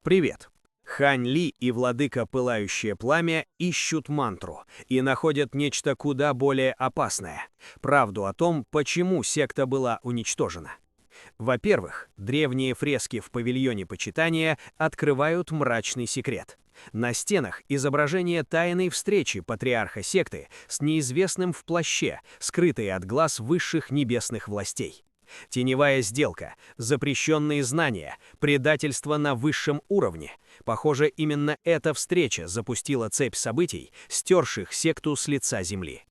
Привет. Хань Ли и владыка Пылающее Пламя ищут мантру и находят нечто куда более опасное. Правду о том, почему секта была уничтожена. Во-первых, древние фрески в павильоне почитания открывают мрачный секрет. На стенах изображение тайной встречи патриарха секты с неизвестным в плаще, скрытой от глаз высших небесных властей. Теневая сделка, запрещенные знания, предательство на высшем уровне. Похоже, именно эта встреча запустила цепь событий, стерших секту с лица земли.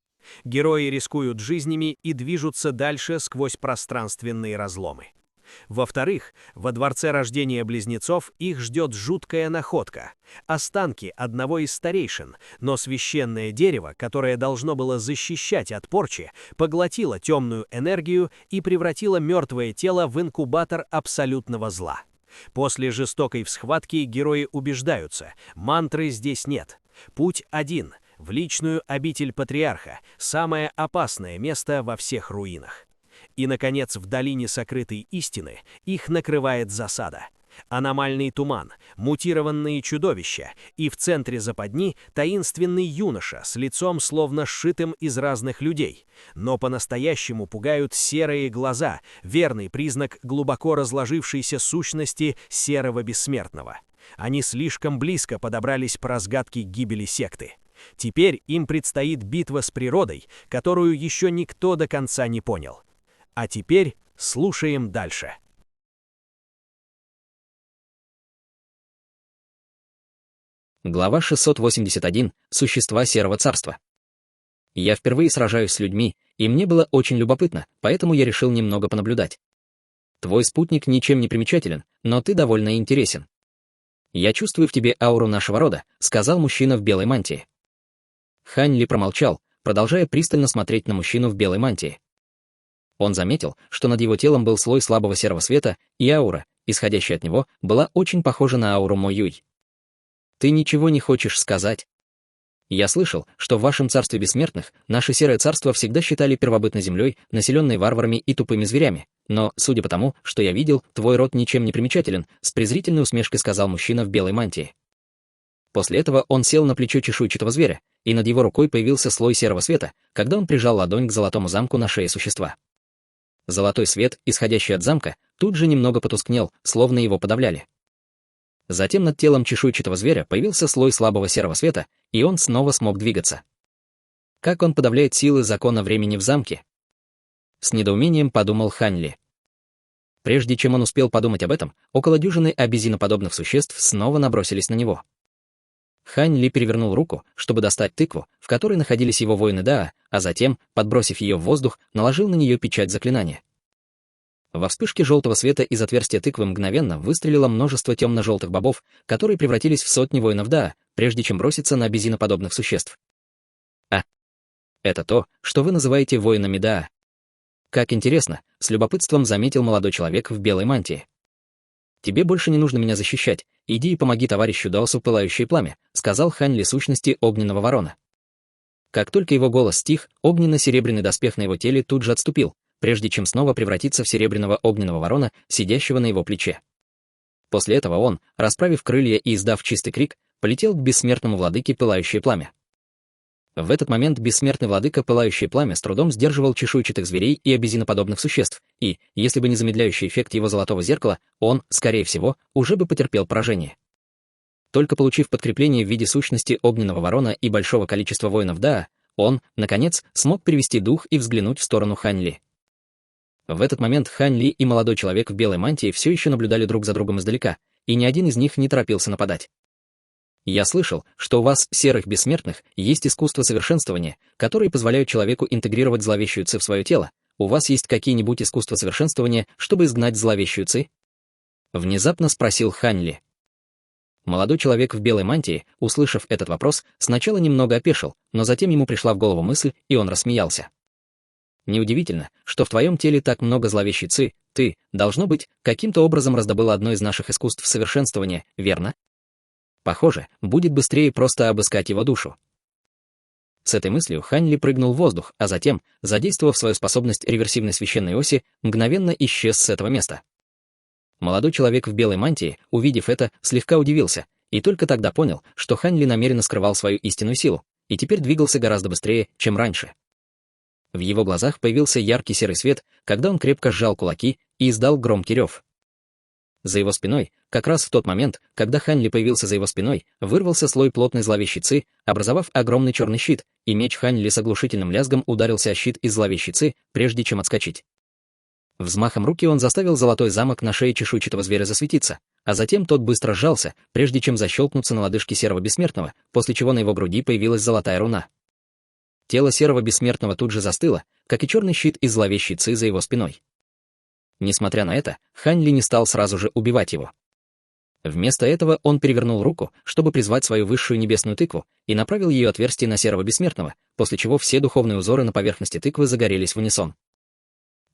Герои рискуют жизнями и движутся дальше сквозь пространственные разломы. Во-вторых, во дворце рождения близнецов их ждет жуткая находка. Останки одного из старейшин, но священное дерево, которое должно было защищать от порчи, поглотило темную энергию и превратило мертвое тело в инкубатор абсолютного зла. После жестокой схватки герои убеждаются, мантры здесь нет. Путь один — в личную обитель патриарха, самое опасное место во всех руинах. И, наконец, в долине сокрытой истины их накрывает засада. Аномальный туман, мутированные чудовища, и в центре западни таинственный юноша с лицом словно сшитым из разных людей. Но по-настоящему пугают серые глаза, верный признак глубоко разложившейся сущности серого бессмертного. Они слишком близко подобрались по разгадке гибели секты. Теперь им предстоит битва с природой, которую еще никто до конца не понял. А теперь слушаем дальше. Глава 681. Существа Серого Царства. Я впервые сражаюсь с людьми, и мне было очень любопытно, поэтому я решил немного понаблюдать. Твой спутник ничем не примечателен, но ты довольно интересен. Я чувствую в тебе ауру нашего рода, сказал мужчина в белой мантии. Хань Ли промолчал, продолжая пристально смотреть на мужчину в белой мантии. Он заметил, что над его телом был слой слабого серого света, и аура, исходящая от него, была очень похожа на ауру Мо Юй. «Ты ничего не хочешь сказать?» «Я слышал, что в вашем царстве бессмертных наше серое царство всегда считали первобытной землей, населенной варварами и тупыми зверями, но, судя по тому, что я видел, твой род ничем не примечателен», с презрительной усмешкой сказал мужчина в белой мантии. После этого он сел на плечо чешуйчатого зверя, и над его рукой появился слой серого света, когда он прижал ладонь к золотому замку на шее существа. Золотой свет, исходящий от замка, тут же немного потускнел, словно его подавляли. Затем над телом чешуйчатого зверя появился слой слабого серого света, и он снова смог двигаться. Как он подавляет силы закона времени в замке? С недоумением подумал Хань Ли. Прежде чем он успел подумать об этом, около дюжины обезьяноподобных существ снова набросились на него. Хань Ли перевернул руку, чтобы достать тыкву, в которой находились его воины Дао, а затем, подбросив ее в воздух, наложил на нее печать заклинания. Во вспышке желтого света из отверстия тыквы мгновенно выстрелило множество темно-желтых бобов, которые превратились в сотни воинов Дао, прежде чем броситься на обезьяноподобных существ. Это то, что вы называете воинами Дао. Как интересно, с любопытством заметил молодой человек в белой мантии. «Тебе больше не нужно меня защищать, иди и помоги товарищу Даосу Пылающее Пламя», сказал Хань Ли сущности огненного ворона. Как только его голос стих, огненно-серебряный доспех на его теле тут же отступил, прежде чем снова превратиться в серебряного огненного ворона, сидящего на его плече. После этого он, расправив крылья и издав чистый крик, полетел к бессмертному владыке Пылающее Пламя. В этот момент бессмертный владыка Пылающее Пламя с трудом сдерживал чешуйчатых зверей и обезьяноподобных существ, и, если бы не замедляющий эффект его золотого зеркала, он, скорее всего, уже бы потерпел поражение. Только получив подкрепление в виде сущности огненного ворона и большого количества воинов Дао, он, наконец, смог перевести дух и взглянуть в сторону Хань Ли. В этот момент Хань Ли и молодой человек в белой мантии все еще наблюдали друг за другом издалека, и ни один из них не торопился нападать. «Я слышал, что у вас, серых бессмертных, есть искусство совершенствования, которые позволяют человеку интегрировать зловещую ци в свое тело. У вас есть какие-нибудь искусства совершенствования, чтобы изгнать зловещую ци?» Внезапно спросил Хань Ли. Молодой человек в белой мантии, услышав этот вопрос, сначала немного опешил, но затем ему пришла в голову мысль, и он рассмеялся. «Неудивительно, что в твоем теле так много зловещей ци, ты, должно быть, каким-то образом раздобыла одно из наших искусств совершенствования, верно? Похоже, будет быстрее просто обыскать его душу». С этой мыслью Хань Ли прыгнул в воздух, а затем, задействовав свою способность реверсивной священной оси, мгновенно исчез с этого места. Молодой человек в белой мантии, увидев это, слегка удивился, и только тогда понял, что Хань Ли намеренно скрывал свою истинную силу, и теперь двигался гораздо быстрее, чем раньше. В его глазах появился яркий серый свет, когда он крепко сжал кулаки и издал громкий рев. За его спиной, как раз в тот момент, когда Хань Ли появился за его спиной, вырвался слой плотной зловещей ци, образовав огромный черный щит, и меч Хань Ли с оглушительным лязгом ударился о щит из зловещей ци, прежде чем отскочить. Взмахом руки он заставил золотой замок на шее чешуйчатого зверя засветиться, а затем тот быстро сжался, прежде чем защелкнуться на лодыжке Серого Бессмертного, после чего на его груди появилась золотая руна. Тело Серого Бессмертного тут же застыло, как и черный щит из зловещей ци за его спиной. Несмотря на это, Хань Ли не стал сразу же убивать его. Вместо этого он перевернул руку, чтобы призвать свою высшую небесную тыкву, и направил ее отверстие на Серого Бессмертного, после чего все духовные узоры на поверхности тыквы загорелись в унисон.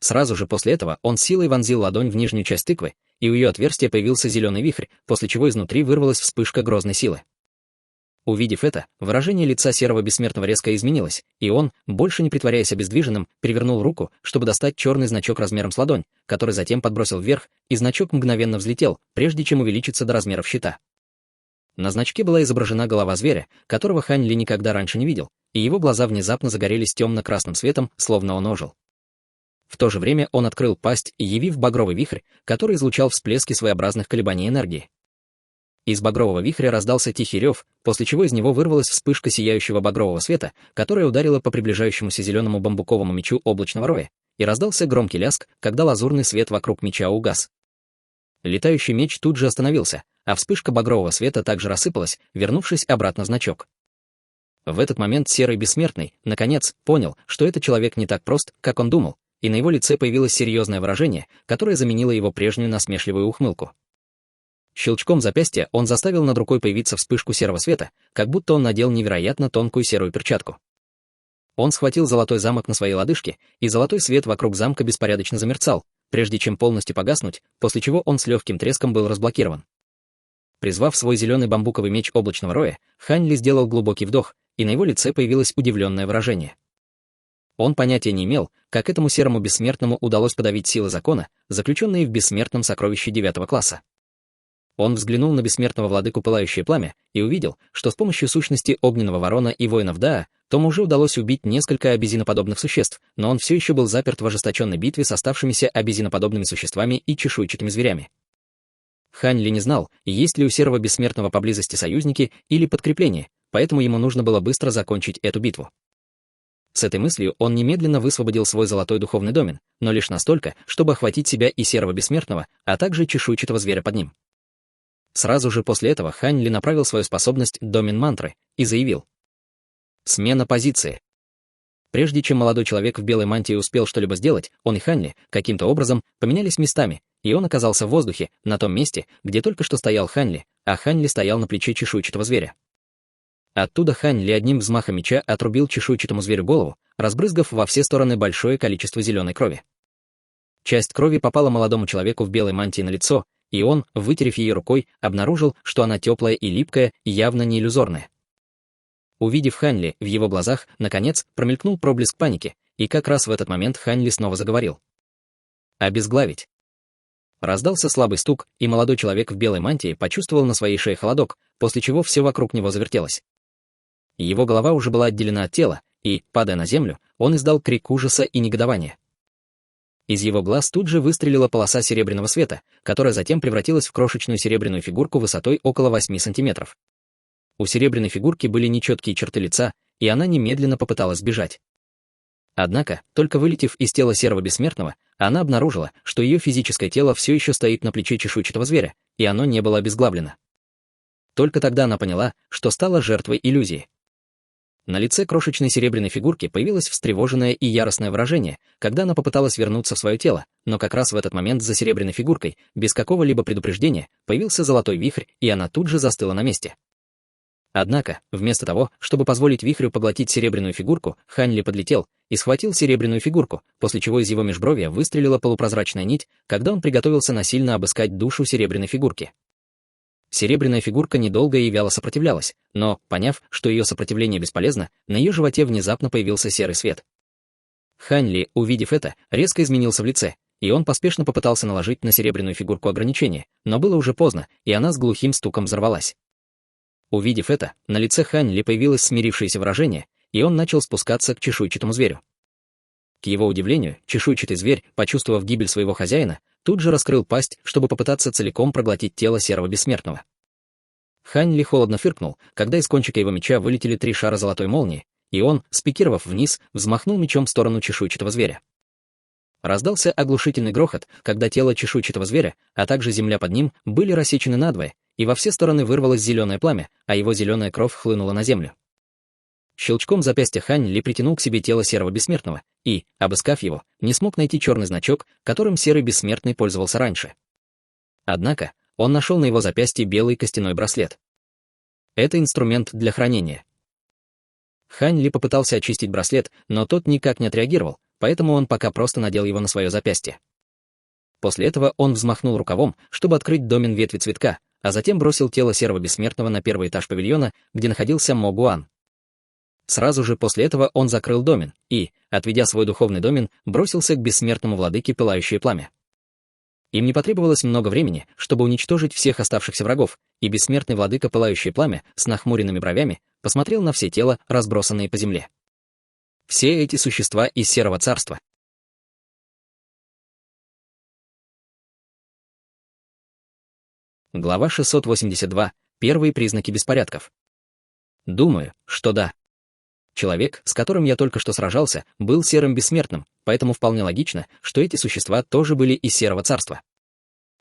Сразу же после этого он силой вонзил ладонь в нижнюю часть тыквы, и у ее отверстия появился зеленый вихрь, после чего изнутри вырвалась вспышка грозной силы. Увидев это, выражение лица Серого Бессмертного резко изменилось, и он, больше не притворяясь обездвиженным, перевернул руку, чтобы достать черный значок размером с ладонь, который затем подбросил вверх, и значок мгновенно взлетел, прежде чем увеличиться до размеров щита. На значке была изображена голова зверя, которого Хань Ли никогда раньше не видел, и его глаза внезапно загорелись темно-красным светом, словно он ожил. В то же время он открыл пасть, явив багровый вихрь, который излучал всплески своеобразных колебаний энергии. Из багрового вихря раздался тихий рев, после чего из него вырвалась вспышка сияющего багрового света, которая ударила по приближающемуся зеленому бамбуковому мечу облачного роя, и раздался громкий лязг, когда лазурный свет вокруг меча угас. Летающий меч тут же остановился, а вспышка багрового света также рассыпалась, вернувшись обратно в значок. В этот момент Серый Бессмертный, наконец, понял, что этот человек не так прост, как он думал, и на его лице появилось серьезное выражение, которое заменило его прежнюю насмешливую ухмылку. Щелчком запястья он заставил над рукой появиться вспышку серого света, как будто он надел невероятно тонкую серую перчатку. Он схватил золотой замок на своей лодыжке, и золотой свет вокруг замка беспорядочно замерцал, прежде чем полностью погаснуть, после чего он с легким треском был разблокирован. Призвав свой зеленый бамбуковый меч облачного роя, Хань Ли сделал глубокий вдох, и на его лице появилось удивленное выражение. Он понятия не имел, как этому Серому Бессмертному удалось подавить силы закона, заключенные в бессмертном сокровище 9 класса. Он взглянул на бессмертного владыку Пылающее Пламя и увидел, что с помощью сущности Огненного Ворона и воинов Даа Тому уже удалось убить несколько обезьяноподобных существ, но он все еще был заперт в ожесточенной битве с оставшимися обезьяноподобными существами и чешуйчатыми зверями. Хань Ли не знал, есть ли у Серого Бессмертного поблизости союзники или подкрепление, поэтому ему нужно было быстро закончить эту битву. С этой мыслью он немедленно высвободил свой золотой духовный домен, но лишь настолько, чтобы охватить себя и Серого Бессмертного, а также чешуйчатого зверя под ним. Сразу же после этого Хань Ли направил свою способность домен мантры и заявил: «Смена позиции». Прежде чем молодой человек в белой мантии успел что-либо сделать, он и Хань Ли каким-то образом поменялись местами, и он оказался в воздухе, на том месте, где только что стоял Хань Ли, а Хань Ли стоял на плече чешуйчатого зверя. Оттуда Хань Ли одним взмахом меча отрубил чешуйчатому зверю голову, разбрызгав во все стороны большое количество зеленой крови. Часть крови попала молодому человеку в белой мантии на лицо, и он, вытерев ее рукой, обнаружил, что она теплая и липкая, явно не иллюзорная. Увидев Хань Ли, в его глазах, наконец, промелькнул проблеск паники, и как раз в этот момент Хань Ли снова заговорил. «Обезглавить». Раздался слабый стук, и молодой человек в белой мантии почувствовал на своей шее холодок, после чего все вокруг него завертелось. Его голова уже была отделена от тела, и, падая на землю, он издал крик ужаса и негодования. Из его глаз тут же выстрелила полоса серебряного света, которая затем превратилась в крошечную серебряную фигурку высотой около 8 сантиметров. У серебряной фигурки были нечеткие черты лица, и она немедленно попыталась сбежать. Однако, только вылетев из тела Серого Бессмертного, она обнаружила, что ее физическое тело все еще стоит на плече чешуйчатого зверя, и оно не было обезглавлено. Только тогда она поняла, что стала жертвой иллюзии. На лице крошечной серебряной фигурки появилось встревоженное и яростное выражение, когда она попыталась вернуться в свое тело, но как раз в этот момент за серебряной фигуркой, без какого-либо предупреждения, появился золотой вихрь, и она тут же застыла на месте. Однако, вместо того, чтобы позволить вихрю поглотить серебряную фигурку, Хань Ли подлетел и схватил серебряную фигурку, после чего из его межбровья выстрелила полупрозрачная нить, когда он приготовился насильно обыскать душу серебряной фигурки. Серебряная фигурка недолго и вяло сопротивлялась, но, поняв, что ее сопротивление бесполезно, на ее животе внезапно появился серый свет. Хань Ли, увидев это, резко изменился в лице, и он поспешно попытался наложить на серебряную фигурку ограничение, но было уже поздно, и она с глухим стуком взорвалась. Увидев это, на лице Хань Ли появилось смирившееся выражение, и он начал спускаться к чешуйчатому зверю. К его удивлению, чешуйчатый зверь, почувствовав гибель своего хозяина, тут же раскрыл пасть, чтобы попытаться целиком проглотить тело серого бессмертного. Хань Ли холодно фыркнул, когда из кончика его меча вылетели 3 шара золотой молнии, и он, спикировав вниз, взмахнул мечом в сторону чешуйчатого зверя. Раздался оглушительный грохот, когда тело чешуйчатого зверя, а также земля под ним, были рассечены надвое, и во все стороны вырвалось зеленое пламя, а его зеленая кровь хлынула на землю. Щелчком запястья Хань Ли притянул к себе тело серого бессмертного и, обыскав его, не смог найти черный значок, которым серый бессмертный пользовался раньше. Однако, он нашел на его запястье белый костяной браслет. Это инструмент для хранения. Хань Ли попытался очистить браслет, но тот никак не отреагировал, поэтому он пока просто надел его на свое запястье. После этого он взмахнул рукавом, чтобы открыть домен ветви цветка, а затем бросил тело серого бессмертного на первый этаж павильона, где находился Мо Гуан. Сразу же после этого он закрыл домен и, отведя свой духовный домен, бросился к бессмертному владыке Пылающее Пламя. Им не потребовалось много времени, чтобы уничтожить всех оставшихся врагов, и бессмертный владыка Пылающее Пламя с нахмуренными бровями посмотрел на все тела, разбросанные по земле. Все эти существа из Серого Царства. Глава 682. Первые признаки беспорядков. Думаю, что да. Человек, с которым я только что сражался, был серым бессмертным, поэтому вполне логично, что эти существа тоже были из Серого Царства.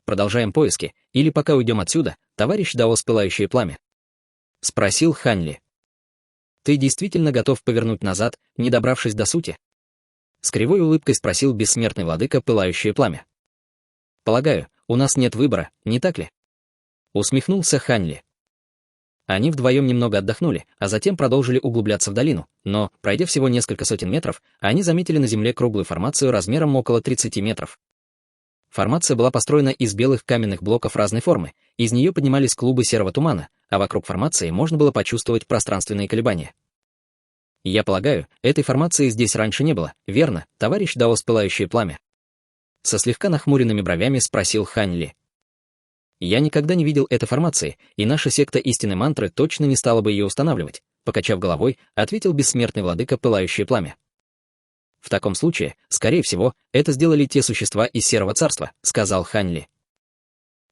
Продолжаем поиски, или пока уйдем отсюда, товарищ Даос Пылающее Пламя? Спросил Хань Ли. Ты действительно готов повернуть назад, не добравшись до сути? С кривой улыбкой спросил бессмертный владыка Пылающее Пламя. Полагаю, у нас нет выбора, не так ли? Усмехнулся Хань Ли. Они вдвоем немного отдохнули, а затем продолжили углубляться в долину, но, пройдя всего несколько сотен метров, они заметили на земле круглую формацию размером около 30 метров. Формация была построена из белых каменных блоков разной формы, из нее поднимались клубы серого тумана, а вокруг формации можно было почувствовать пространственные колебания. Я полагаю, этой формации здесь раньше не было, верно, товарищ Даос Пылающее Пламя? Со слегка нахмуренными бровями спросил Хань Ли. Я никогда не видел этой формации, и наша секта истинной мантры точно не стала бы ее устанавливать, покачав головой, ответил бессмертный владыка Пылающее Пламя. В таком случае, скорее всего, это сделали те существа из Серого Царства, сказал Хань Ли.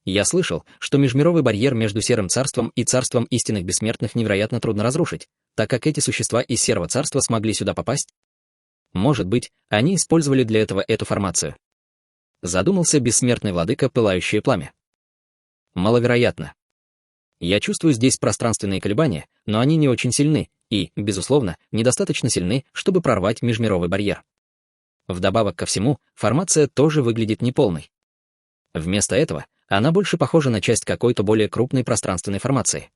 Я слышал, что межмировой барьер между Серым Царством и Царством истинных бессмертных невероятно трудно разрушить, так как эти существа из Серого Царства смогли сюда попасть. Может быть, они использовали для этого эту формацию. Задумался бессмертный владыка Пылающее Пламя. Маловероятно. Я чувствую здесь пространственные колебания, но они не очень сильны и, безусловно, недостаточно сильны, чтобы прорвать межмировой барьер. Вдобавок ко всему, формация тоже выглядит неполной. Вместо этого, она больше похожа на часть какой-то более крупной пространственной формации.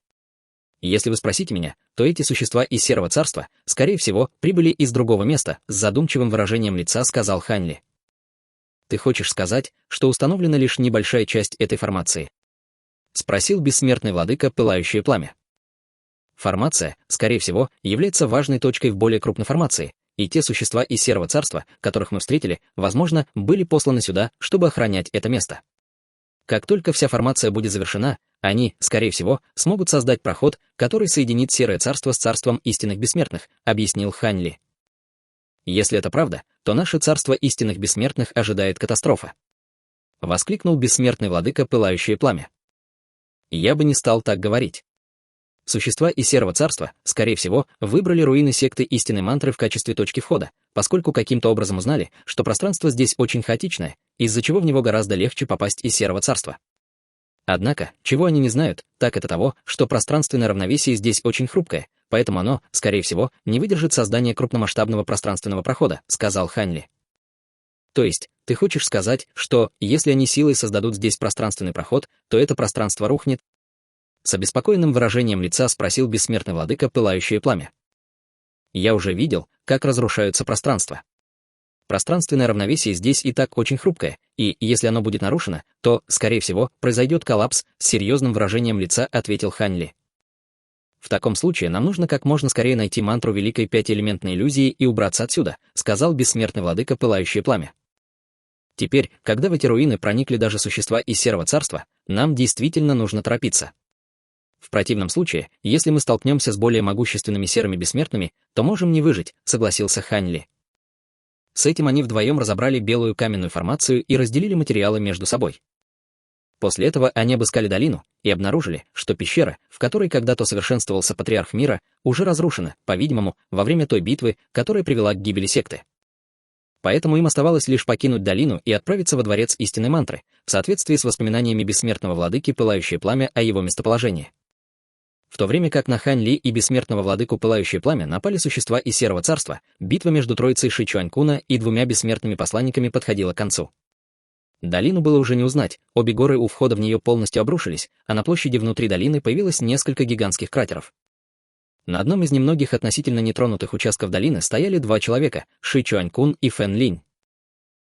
Если вы спросите меня, то эти существа из Серого Царства, скорее всего, прибыли из другого места, с задумчивым выражением лица сказал Хань Ли. Ты хочешь сказать, что установлена лишь небольшая часть этой формации? Спросил бессмертный владыка Пылающее Пламя. Формация, скорее всего, является важной точкой в более крупной формации, и те существа из Серого Царства, которых мы встретили, возможно, были посланы сюда, чтобы охранять это место. Как только вся формация будет завершена, они, скорее всего, смогут создать проход, который соединит Серое Царство с Царством истинных бессмертных, объяснил Хань Ли. Если это правда, то наше Царство истинных бессмертных ожидает катастрофа. Воскликнул бессмертный владыка Пылающее Пламя. Я бы не стал так говорить. Существа из Серого Царства, скорее всего, выбрали руины секты истинной мантры в качестве точки входа, поскольку каким-то образом узнали, что пространство здесь очень хаотичное, из-за чего в него гораздо легче попасть из Серого Царства. Однако, чего они не знают, так это того, что пространственное равновесие здесь очень хрупкое, поэтому оно, скорее всего, не выдержит создания крупномасштабного пространственного прохода, сказал Хань Ли. То есть, ты хочешь сказать, что, если они силой создадут здесь пространственный проход, то это пространство рухнет? С обеспокоенным выражением лица спросил бессмертный владыка Пылающее Пламя. Я уже видел, как разрушаются пространства. Пространственное равновесие здесь и так очень хрупкое, и если оно будет нарушено, то, скорее всего, произойдет коллапс, с серьезным выражением лица ответил Хань Ли. В таком случае нам нужно как можно скорее найти мантру Великой Пятиэлементной иллюзии и убраться отсюда, сказал бессмертный владыка Пылающее Пламя. Теперь, когда в эти руины проникли даже существа из Серого Царства, нам действительно нужно торопиться. В противном случае, если мы столкнемся с более могущественными серыми бессмертными, то можем не выжить, согласился Хань Ли. С этим они вдвоем разобрали белую каменную формацию и разделили материалы между собой. После этого они обыскали долину и обнаружили, что пещера, в которой когда-то совершенствовался патриарх мира, уже разрушена, по-видимому, во время той битвы, которая привела к гибели секты. Поэтому им оставалось лишь покинуть долину и отправиться во дворец истинной мантры, в соответствии с воспоминаниями бессмертного владыки Пылающее Пламя о его местоположении. В то время как на Хань Ли и бессмертного владыку Пылающее Пламя напали существа из Серого Царства, битва между троицей Ши Чуанькуна и двумя бессмертными посланниками подходила к концу. Долину было уже не узнать, обе горы у входа в нее полностью обрушились, а на площади внутри долины появилось несколько гигантских кратеров. На одном из немногих относительно нетронутых участков долины стояли два человека, Ши Чуанькун и Фэн Линь.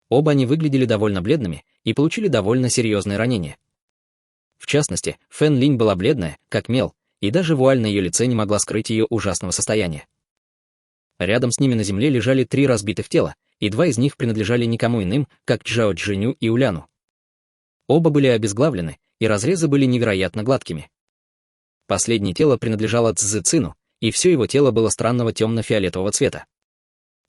Оба они выглядели довольно бледными и получили довольно серьезные ранения. В частности, Фэн Линь была бледная, как мел, и даже вуаль на ее лице не могла скрыть ее ужасного состояния. Рядом с ними на земле лежали 3 разбитых тела, и 2 из них принадлежали никому иным, как Чжао Цзиню и Уляну. Оба были обезглавлены, и разрезы были невероятно гладкими. Последнее тело принадлежало Цзы Цину, и все его тело было странного темно-фиолетового цвета.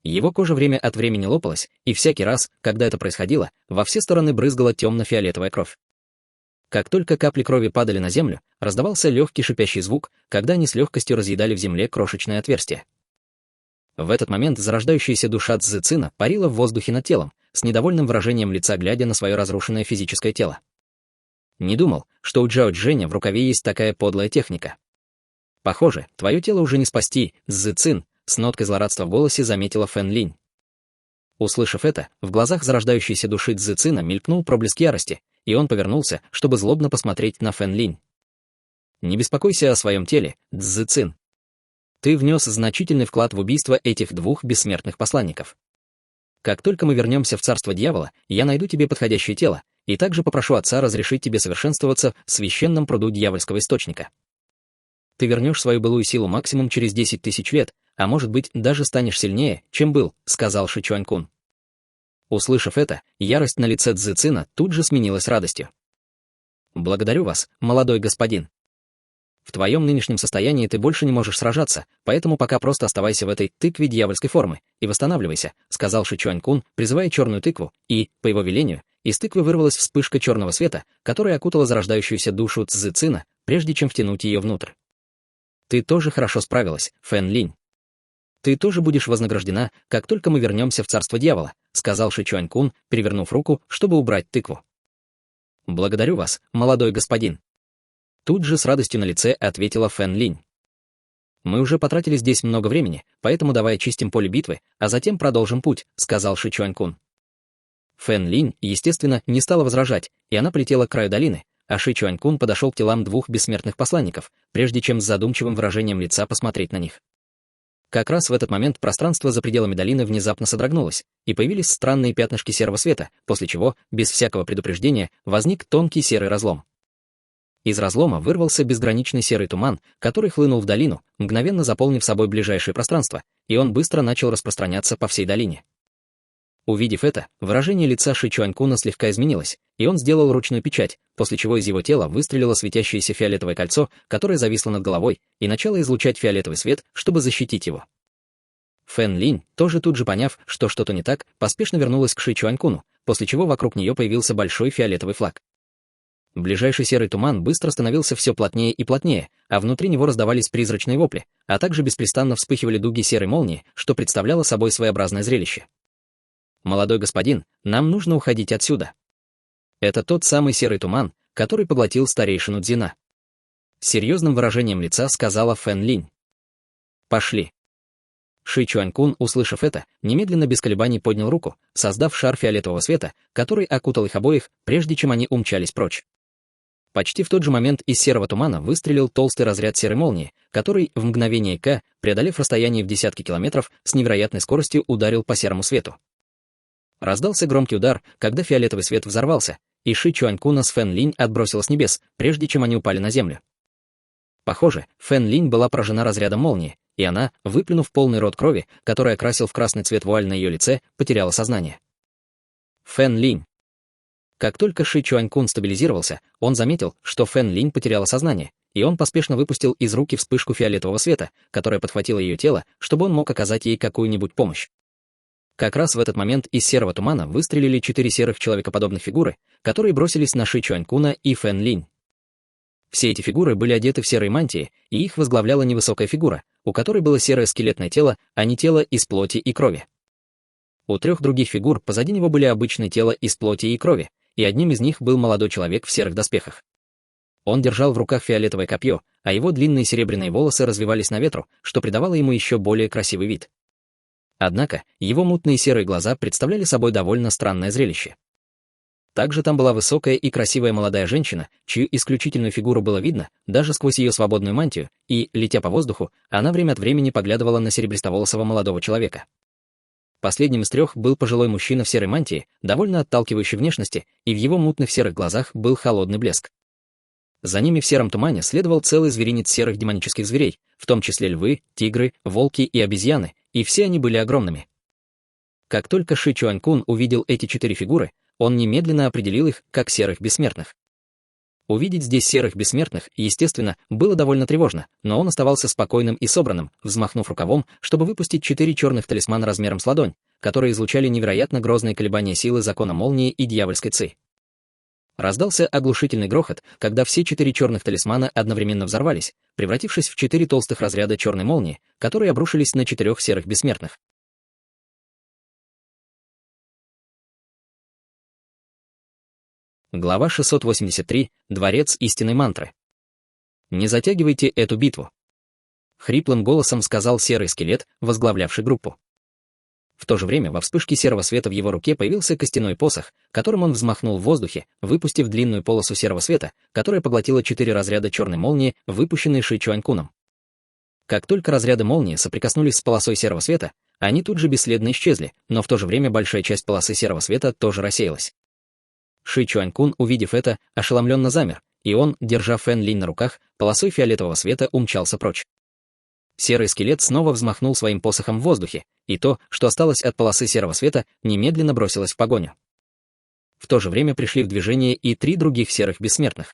Его кожа время от времени лопалась, и всякий раз, когда это происходило, во все стороны брызгала темно-фиолетовая кровь. Как только капли крови падали на землю, раздавался легкий шипящий звук, когда они с легкостью разъедали в земле крошечное отверстие. В этот момент зарождающаяся душа Цзы Цина парила в воздухе над телом, с недовольным выражением лица глядя на свое разрушенное физическое тело. Не думал, что у Чжао Цзэня в рукаве есть такая подлая техника. Похоже, твое тело уже не спасти, Цзы Цин, с ноткой злорадства в голосе заметила Фэн Линь. Услышав это, в глазах зарождающейся души Цзы Цина мелькнул проблеск ярости, и он повернулся, чтобы злобно посмотреть на Фэн Линь. «Не беспокойся о своем теле, Цзы Цин. Ты внес значительный вклад в убийство этих 2 бессмертных посланников. Как только мы вернемся в царство дьявола, я найду тебе подходящее тело, и также попрошу отца разрешить тебе совершенствоваться в священном пруду дьявольского источника. Ты вернешь свою былую силу максимум через 10 000 лет, а может быть, даже станешь сильнее, чем был», — сказал Ши Чуанькун. Услышав это, ярость на лице Цзы Цина тут же сменилась радостью. «Благодарю вас, молодой господин. В твоем нынешнем состоянии ты больше не можешь сражаться, поэтому пока просто оставайся в этой тыкве дьявольской формы и восстанавливайся», — сказал Ши Чуанькун, призывая черную тыкву, и, по его велению, из тыквы вырвалась вспышка черного света, которая окутала зарождающуюся душу Цзы Цина, прежде чем втянуть ее внутрь. «Ты тоже хорошо справилась, Фэн Линь. Ты тоже будешь вознаграждена, как только мы вернемся в царство дьявола», — сказал Ши Чуанькун, перевернув руку, чтобы убрать тыкву. «Благодарю вас, молодой господин». Тут же с радостью на лице ответила Фэн Линь. «Мы уже потратили здесь много времени, поэтому давай очистим поле битвы, а затем продолжим путь», — сказал Ши Чуанькун. Фэн Линь, естественно, не стала возражать, и она полетела к краю долины, а Ши Чуанькун подошел к телам 2 бессмертных посланников, прежде чем с задумчивым выражением лица посмотреть на них. Как раз в этот момент пространство за пределами долины внезапно содрогнулось, и появились странные пятнышки серого света, после чего, без всякого предупреждения, возник тонкий серый разлом. Из разлома вырвался безграничный серый туман, который хлынул в долину, мгновенно заполнив собой ближайшее пространство, и он быстро начал распространяться по всей долине. Увидев это, выражение лица Ши Чуанькуна слегка изменилось, и он сделал ручную печать, после чего из его тела выстрелило светящееся фиолетовое кольцо, которое зависло над головой, и начало излучать фиолетовый свет, чтобы защитить его. Фэн Линь, тоже тут же поняв, что что-то не так, поспешно вернулась к Ши Чуанькуну, после чего вокруг нее появился большой фиолетовый флаг. Ближайший серый туман быстро становился все плотнее и плотнее, а внутри него раздавались призрачные вопли, а также беспрестанно вспыхивали дуги серой молнии, что представляло собой своеобразное зрелище. «Молодой господин, нам нужно уходить отсюда. Это тот самый серый туман, который поглотил старейшину Цзина», — с серьезным выражением лица сказала Фэн Линь. «Пошли». Ши Чуанькун, услышав это, немедленно без колебаний поднял руку, создав шар фиолетового света, который окутал их обоих, прежде чем они умчались прочь. Почти в тот же момент из серого тумана выстрелил толстый разряд серой молнии, который в мгновение ока, преодолев расстояние в десятки километров, с невероятной скоростью ударил по серому свету. Раздался громкий удар, когда фиолетовый свет взорвался, и Ши Чуанькуна с Фэн Линь отбросило с небес, прежде чем они упали на землю. Похоже, Фэн Линь была поражена разрядом молнии, и она, выплюнув полный рот крови, который окрасил в красный цвет вуаль на ее лице, потеряла сознание. Фэн Линь. Как только Ши Чуанькун стабилизировался, он заметил, что Фэн Линь потеряла сознание, и он поспешно выпустил из руки вспышку фиолетового света, которая подхватила ее тело, чтобы он мог оказать ей какую-нибудь помощь. Как раз в этот момент из серого тумана выстрелили 4 серых человекоподобных фигуры, которые бросились на Ши Чуанькуна и Фэн Линь. Все эти фигуры были одеты в серые мантии, и их возглавляла невысокая фигура, у которой было серое скелетное тело, а не тело из плоти и крови. У 3 других фигур позади него были обычные тела из плоти и крови, и одним из них был молодой человек в серых доспехах. Он держал в руках фиолетовое копье, а его длинные серебряные волосы развивались на ветру, что придавало ему еще более красивый вид. Однако его мутные серые глаза представляли собой довольно странное зрелище. Также там была высокая и красивая молодая женщина, чью исключительную фигуру было видно даже сквозь ее свободную мантию, и, летя по воздуху, она время от времени поглядывала на серебристоволосого молодого человека. Последним из 3 был пожилой мужчина в серой мантии, довольно отталкивающей внешности, и в его мутных серых глазах был холодный блеск. За ними в сером тумане следовал целый зверинец серых демонических зверей, в том числе львы, тигры, волки и обезьяны, и все они были огромными. Как только Ши Чуанькун увидел эти 4 фигуры, он немедленно определил их как серых бессмертных. Увидеть здесь серых бессмертных, естественно, было довольно тревожно, но он оставался спокойным и собранным, взмахнув рукавом, чтобы выпустить 4 черных талисмана размером с ладонь, которые излучали невероятно грозные колебания силы закона молнии и дьявольской ци. Раздался оглушительный грохот, когда все 4 черных талисмана одновременно взорвались, превратившись в 4 толстых разряда черной молнии, которые обрушились на 4 серых бессмертных. Глава 683. Дворец истинной мантры. «Не затягивайте эту битву», — хриплым голосом сказал серый скелет, возглавлявший группу. В то же время во вспышке серого света в его руке появился костяной посох, которым он взмахнул в воздухе, выпустив длинную полосу серого света, которая поглотила 4 разряда черной молнии, выпущенные Ши Чуанькуном. Как только разряды молнии соприкоснулись с полосой серого света, они тут же бесследно исчезли, но в то же время большая часть полосы серого света тоже рассеялась. Ши Чуанькун, увидев это, ошеломленно замер, и он, держа Фэн Линь на руках, полосой фиолетового света умчался прочь. Серый скелет снова взмахнул своим посохом в воздухе, и то, что осталось от полосы серого света, немедленно бросилось в погоню. В то же время пришли в движение и 3 других серых бессмертных.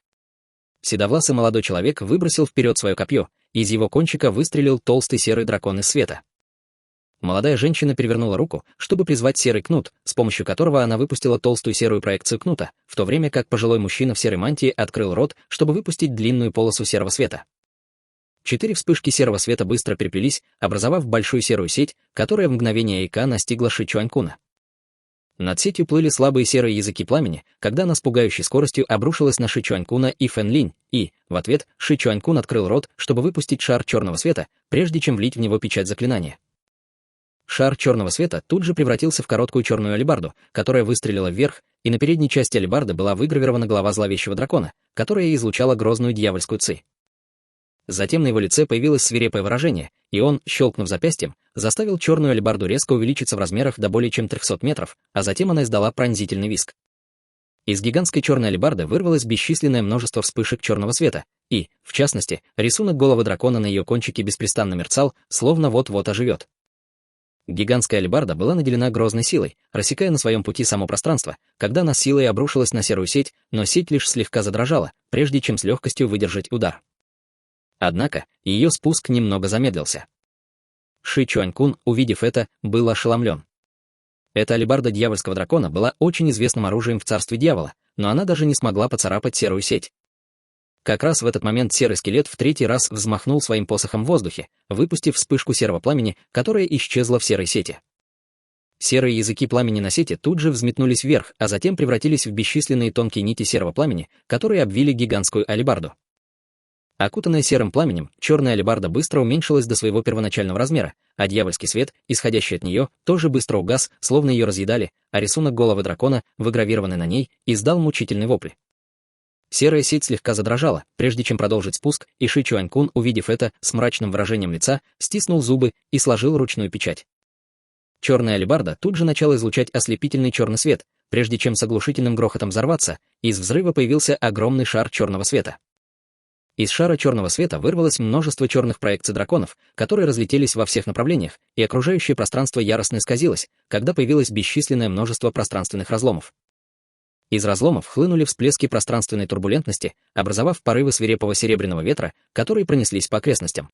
Седовласый молодой человек выбросил вперед свое копье, и из его кончика выстрелил толстый серый дракон из света. Молодая женщина перевернула руку, чтобы призвать серый кнут, с помощью которого она выпустила толстую серую проекцию кнута, в то время как пожилой мужчина в серой мантии открыл рот, чтобы выпустить длинную полосу серого света. 4 вспышки серого света быстро переплелись, образовав большую серую сеть, которая в мгновение ока настигла Ши Чуанькуна. Над сетью плыли слабые серые языки пламени, когда она с пугающей скоростью обрушилась на Ши Чуанькуна и Фэн Линь, и, в ответ, Ши Чуанькун открыл рот, чтобы выпустить шар черного света, прежде чем влить в него печать заклинания. Шар черного света тут же превратился в короткую черную алебарду, которая выстрелила вверх, и на передней части алебарды была выгравирована голова зловещего дракона, которая излучала грозную дьявольскую ци. Затем на его лице появилось свирепое выражение, и он, щелкнув запястьем, заставил черную алебарду резко увеличиться в размерах до более чем 300 метров, а затем она издала пронзительный визг. Из гигантской черной алебарды вырвалось бесчисленное множество вспышек черного света, и, в частности, рисунок головы дракона на ее кончике беспрестанно мерцал, словно вот-вот оживет. Гигантская алебарда была наделена грозной силой, рассекая на своем пути само пространство, когда она силой обрушилась на серую сеть, но сеть лишь слегка задрожала, прежде чем с легкостью выдержать удар. Однако, ее спуск немного замедлился. Ши Чуанькун, увидев это, был ошеломлен. Эта алебарда дьявольского дракона была очень известным оружием в царстве дьявола, но она даже не смогла поцарапать серую сеть. Как раз в этот момент серый скелет в 3-й раз взмахнул своим посохом в воздухе, выпустив вспышку серого пламени, которая исчезла в серой сети. Серые языки пламени на сети тут же взметнулись вверх, а затем превратились в бесчисленные тонкие нити серого пламени, которые обвили гигантскую алебарду. Окутанная серым пламенем, черная алебарда быстро уменьшилась до своего первоначального размера, а дьявольский свет, исходящий от нее, тоже быстро угас, словно ее разъедали, а рисунок головы дракона, выгравированный на ней, издал мучительный вопль. Серая сеть слегка задрожала, прежде чем продолжить спуск, и Ши Чуанькун, увидев это, с мрачным выражением лица, стиснул зубы и сложил ручную печать. Черная алебарда тут же начала излучать ослепительный черный свет, прежде чем с оглушительным грохотом взорваться, из взрыва появился огромный шар черного света. из шара черного света вырвалось множество черных проекций драконов, которые разлетелись во всех направлениях, и окружающее пространство яростно исказилось, когда появилось бесчисленное множество пространственных разломов. Из разломов хлынули всплески пространственной турбулентности, образовав порывы свирепого серебряного ветра, которые пронеслись по окрестностям.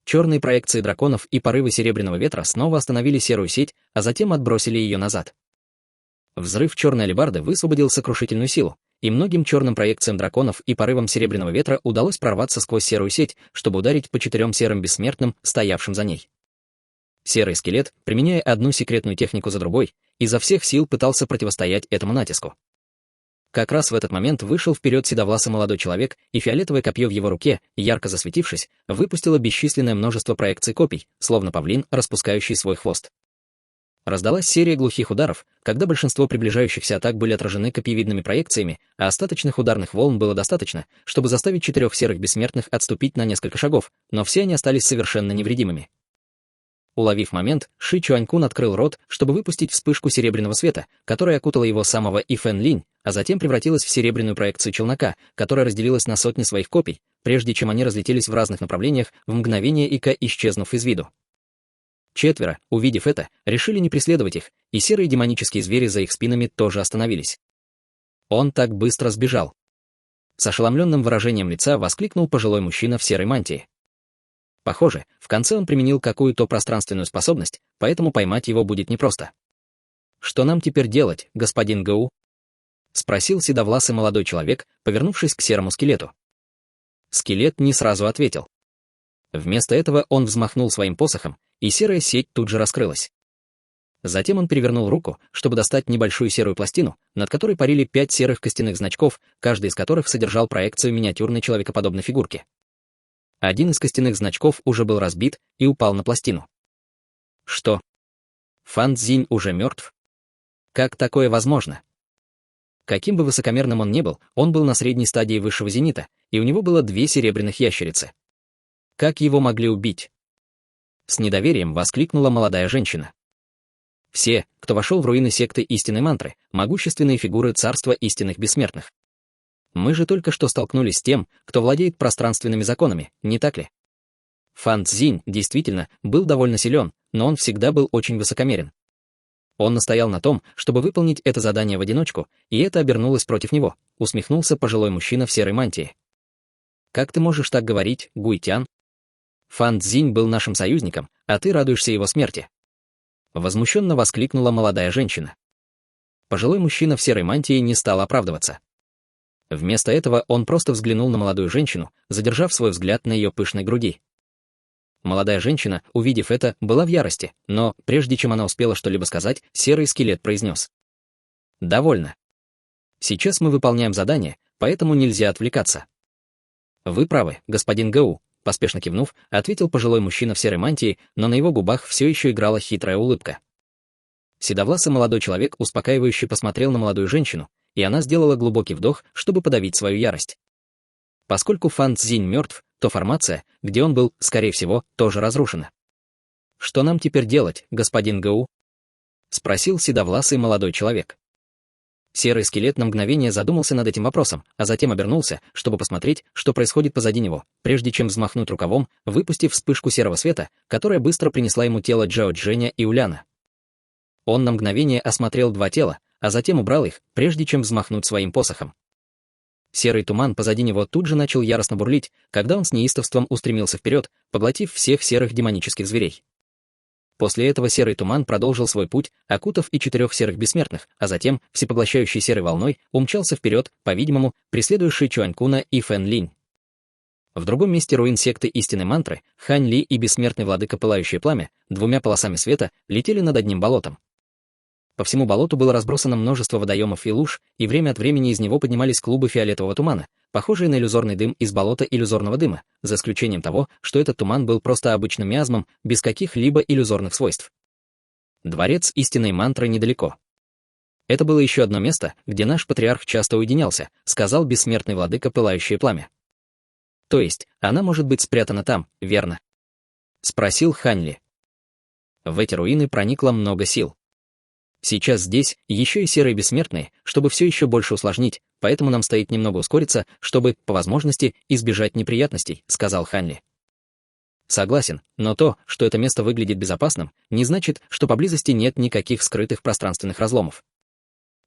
Черные проекции драконов и порывы серебряного ветра снова остановили серую сеть, а затем отбросили ее назад. Взрыв черной алебарды высвободил сокрушительную силу, и многим черным проекциям драконов и порывам серебряного ветра удалось прорваться сквозь серую сеть, чтобы ударить по 4 серым бессмертным, стоявшим за ней. Серый скелет, применяя одну секретную технику за другой, изо всех сил пытался противостоять этому натиску. Как раз в этот момент вышел вперед седовласый молодой человек, и фиолетовое копье в его руке, ярко засветившись, выпустило бесчисленное множество проекций копий, словно павлин, распускающий свой хвост. Раздалась серия глухих ударов, когда большинство приближающихся атак были отражены копьевидными проекциями, а остаточных ударных волн было достаточно, чтобы заставить 4 серых бессмертных отступить на несколько шагов, но все они остались совершенно невредимыми. Уловив момент, Ши Чуанькун открыл рот, чтобы выпустить вспышку серебряного света, которая окутала его самого и Фэн Линь, а затем превратилась в серебряную проекцию челнока, которая разделилась на сотни своих копий, прежде чем они разлетелись в разных направлениях, в мгновение ока исчезнув из виду. 4, увидев это, решили не преследовать их, и серые демонические звери за их спинами тоже остановились. Он так быстро сбежал. С ошеломленным выражением лица воскликнул пожилой мужчина в серой мантии. Похоже, в конце он применил какую-то пространственную способность, поэтому поймать его будет непросто. «Что нам теперь делать, господин Гэу?» — спросил седовласый молодой человек, повернувшись к серому скелету. Скелет не сразу ответил. Вместо этого он взмахнул своим посохом, и серая сеть тут же раскрылась. Затем он перевернул руку, чтобы достать небольшую серую пластину, над которой парили 5 серых костяных значков, каждый из которых содержал проекцию миниатюрной человекоподобной фигурки. Один из костяных значков уже был разбит и упал на пластину. Что? Фан Цзинь уже мертв? Как такое возможно? Каким бы высокомерным он ни был, он был на средней стадии высшего зенита, и у него было 2 серебряных ящерицы. Как его могли убить? С недоверием воскликнула молодая женщина. Все, кто вошел в руины секты истинной мантры, могущественные фигуры царства истинных бессмертных. Мы же только что столкнулись с тем, кто владеет пространственными законами, не так ли? Фан Цзинь действительно был довольно силен, но он всегда был очень высокомерен. Он настоял на том, чтобы выполнить это задание в одиночку, и это обернулось против него, усмехнулся пожилой мужчина в серой мантии. «Как ты можешь так говорить, Гуйтян? Фан Цзинь был нашим союзником, а ты радуешься его смерти». Возмущенно воскликнула молодая женщина. Пожилой мужчина в серой мантии не стал оправдываться. Вместо этого он просто взглянул на молодую женщину, задержав свой взгляд на ее пышной груди. Молодая женщина, увидев это, была в ярости, но, прежде чем она успела что-либо сказать, серый скелет произнес. «Довольно. Сейчас мы выполняем задание, поэтому нельзя отвлекаться». «Вы правы, господин Гэу», — поспешно кивнув, ответил пожилой мужчина в серой мантии, но на его губах все еще играла хитрая улыбка. Седовласый молодой человек успокаивающе посмотрел на молодую женщину, и она сделала глубокий вдох, чтобы подавить свою ярость. Поскольку Фан Цзинь мертв, то формация, где он был, скорее всего, тоже разрушена. «Что нам теперь делать, господин Гэу?» — спросил седовласый молодой человек. Серый скелет на мгновение задумался над этим вопросом, а затем обернулся, чтобы посмотреть, что происходит позади него, прежде чем взмахнуть рукавом, выпустив вспышку серого света, которая быстро принесла ему тело Джао Дженя и Уляна. Он на мгновение осмотрел 2 тела, а затем убрал их, прежде чем взмахнуть своим посохом. Серый туман позади него тут же начал яростно бурлить, когда он с неистовством устремился вперед, поглотив всех серых демонических зверей. После этого серый туман продолжил свой путь, окутав и 4 серых бессмертных, а затем, всепоглощающей серой волной, умчался вперед, по-видимому, преследуя Ши Чуанькуна и Фэн Линь. В другом месте руин секты истинной мантры Хань Ли и бессмертный владыка Пылающее Пламя 2 полосами света летели над одним болотом. По всему болоту было разбросано множество водоемов и луж, и время от времени из него поднимались клубы фиолетового тумана, похожие на иллюзорный дым из болота иллюзорного дыма, за исключением того, что этот туман был просто обычным миазмом, без каких-либо иллюзорных свойств. Дворец истинной мантры недалеко. Это было еще одно место, где наш патриарх часто уединялся, сказал бессмертный владыка Пылающее Пламя. То есть, она может быть спрятана там, верно? Спросил Хань Ли. В эти руины проникло много сил. Сейчас здесь еще и серые бессмертные, чтобы все еще больше усложнить, поэтому нам стоит немного ускориться, чтобы, по возможности, избежать неприятностей», — сказал Ханли. Согласен, но то, что это место выглядит безопасным, не значит, что поблизости нет никаких скрытых пространственных разломов.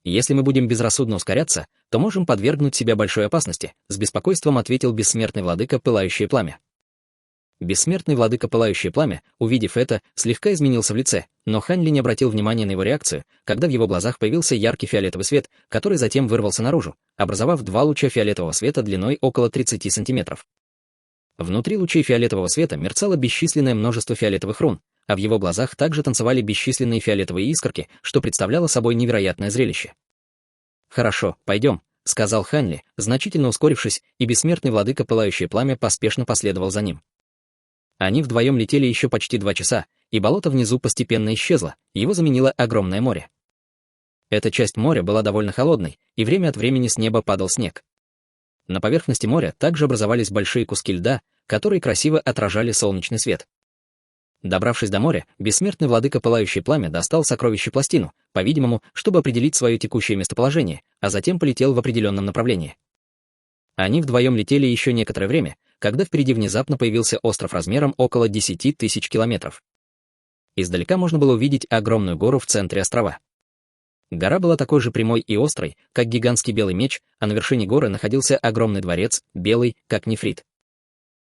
Если мы будем безрассудно ускоряться, то можем подвергнуть себя большой опасности, с беспокойством ответил бессмертный владыка Пылающее Пламя. Бессмертный владыка Пылающее Пламя, увидев это, слегка изменился в лице, но Ханли не обратил внимания на его реакцию, когда в его глазах появился яркий фиолетовый свет, который затем вырвался наружу, образовав два луча фиолетового света длиной около 30 сантиметров. Внутри лучей фиолетового света мерцало бесчисленное множество фиолетовых рун, а в его глазах также танцевали бесчисленные фиолетовые искорки, что представляло собой невероятное зрелище. «Хорошо, пойдем», — сказал Ханли, значительно ускорившись, и бессмертный владыка Пылающее Пламя поспешно последовал за ним. Они вдвоем летели еще почти 2 часа, и болото внизу постепенно исчезло, его заменило огромное море. Эта часть моря была довольно холодной, и время от времени с неба падал снег. На поверхности моря также образовались большие куски льда, которые красиво отражали солнечный свет. Добравшись до моря, бессмертный владыка Пылающее Пламя достал сокровищепластину, по-видимому, чтобы определить свое текущее местоположение, а затем полетел в определенном направлении. Они вдвоем летели еще некоторое время, когда впереди внезапно появился остров размером около 10 тысяч километров. Издалека можно было увидеть огромную гору в центре острова. Гора была такой же прямой и острой, как гигантский белый меч, а на вершине горы находился огромный дворец, белый, как нефрит.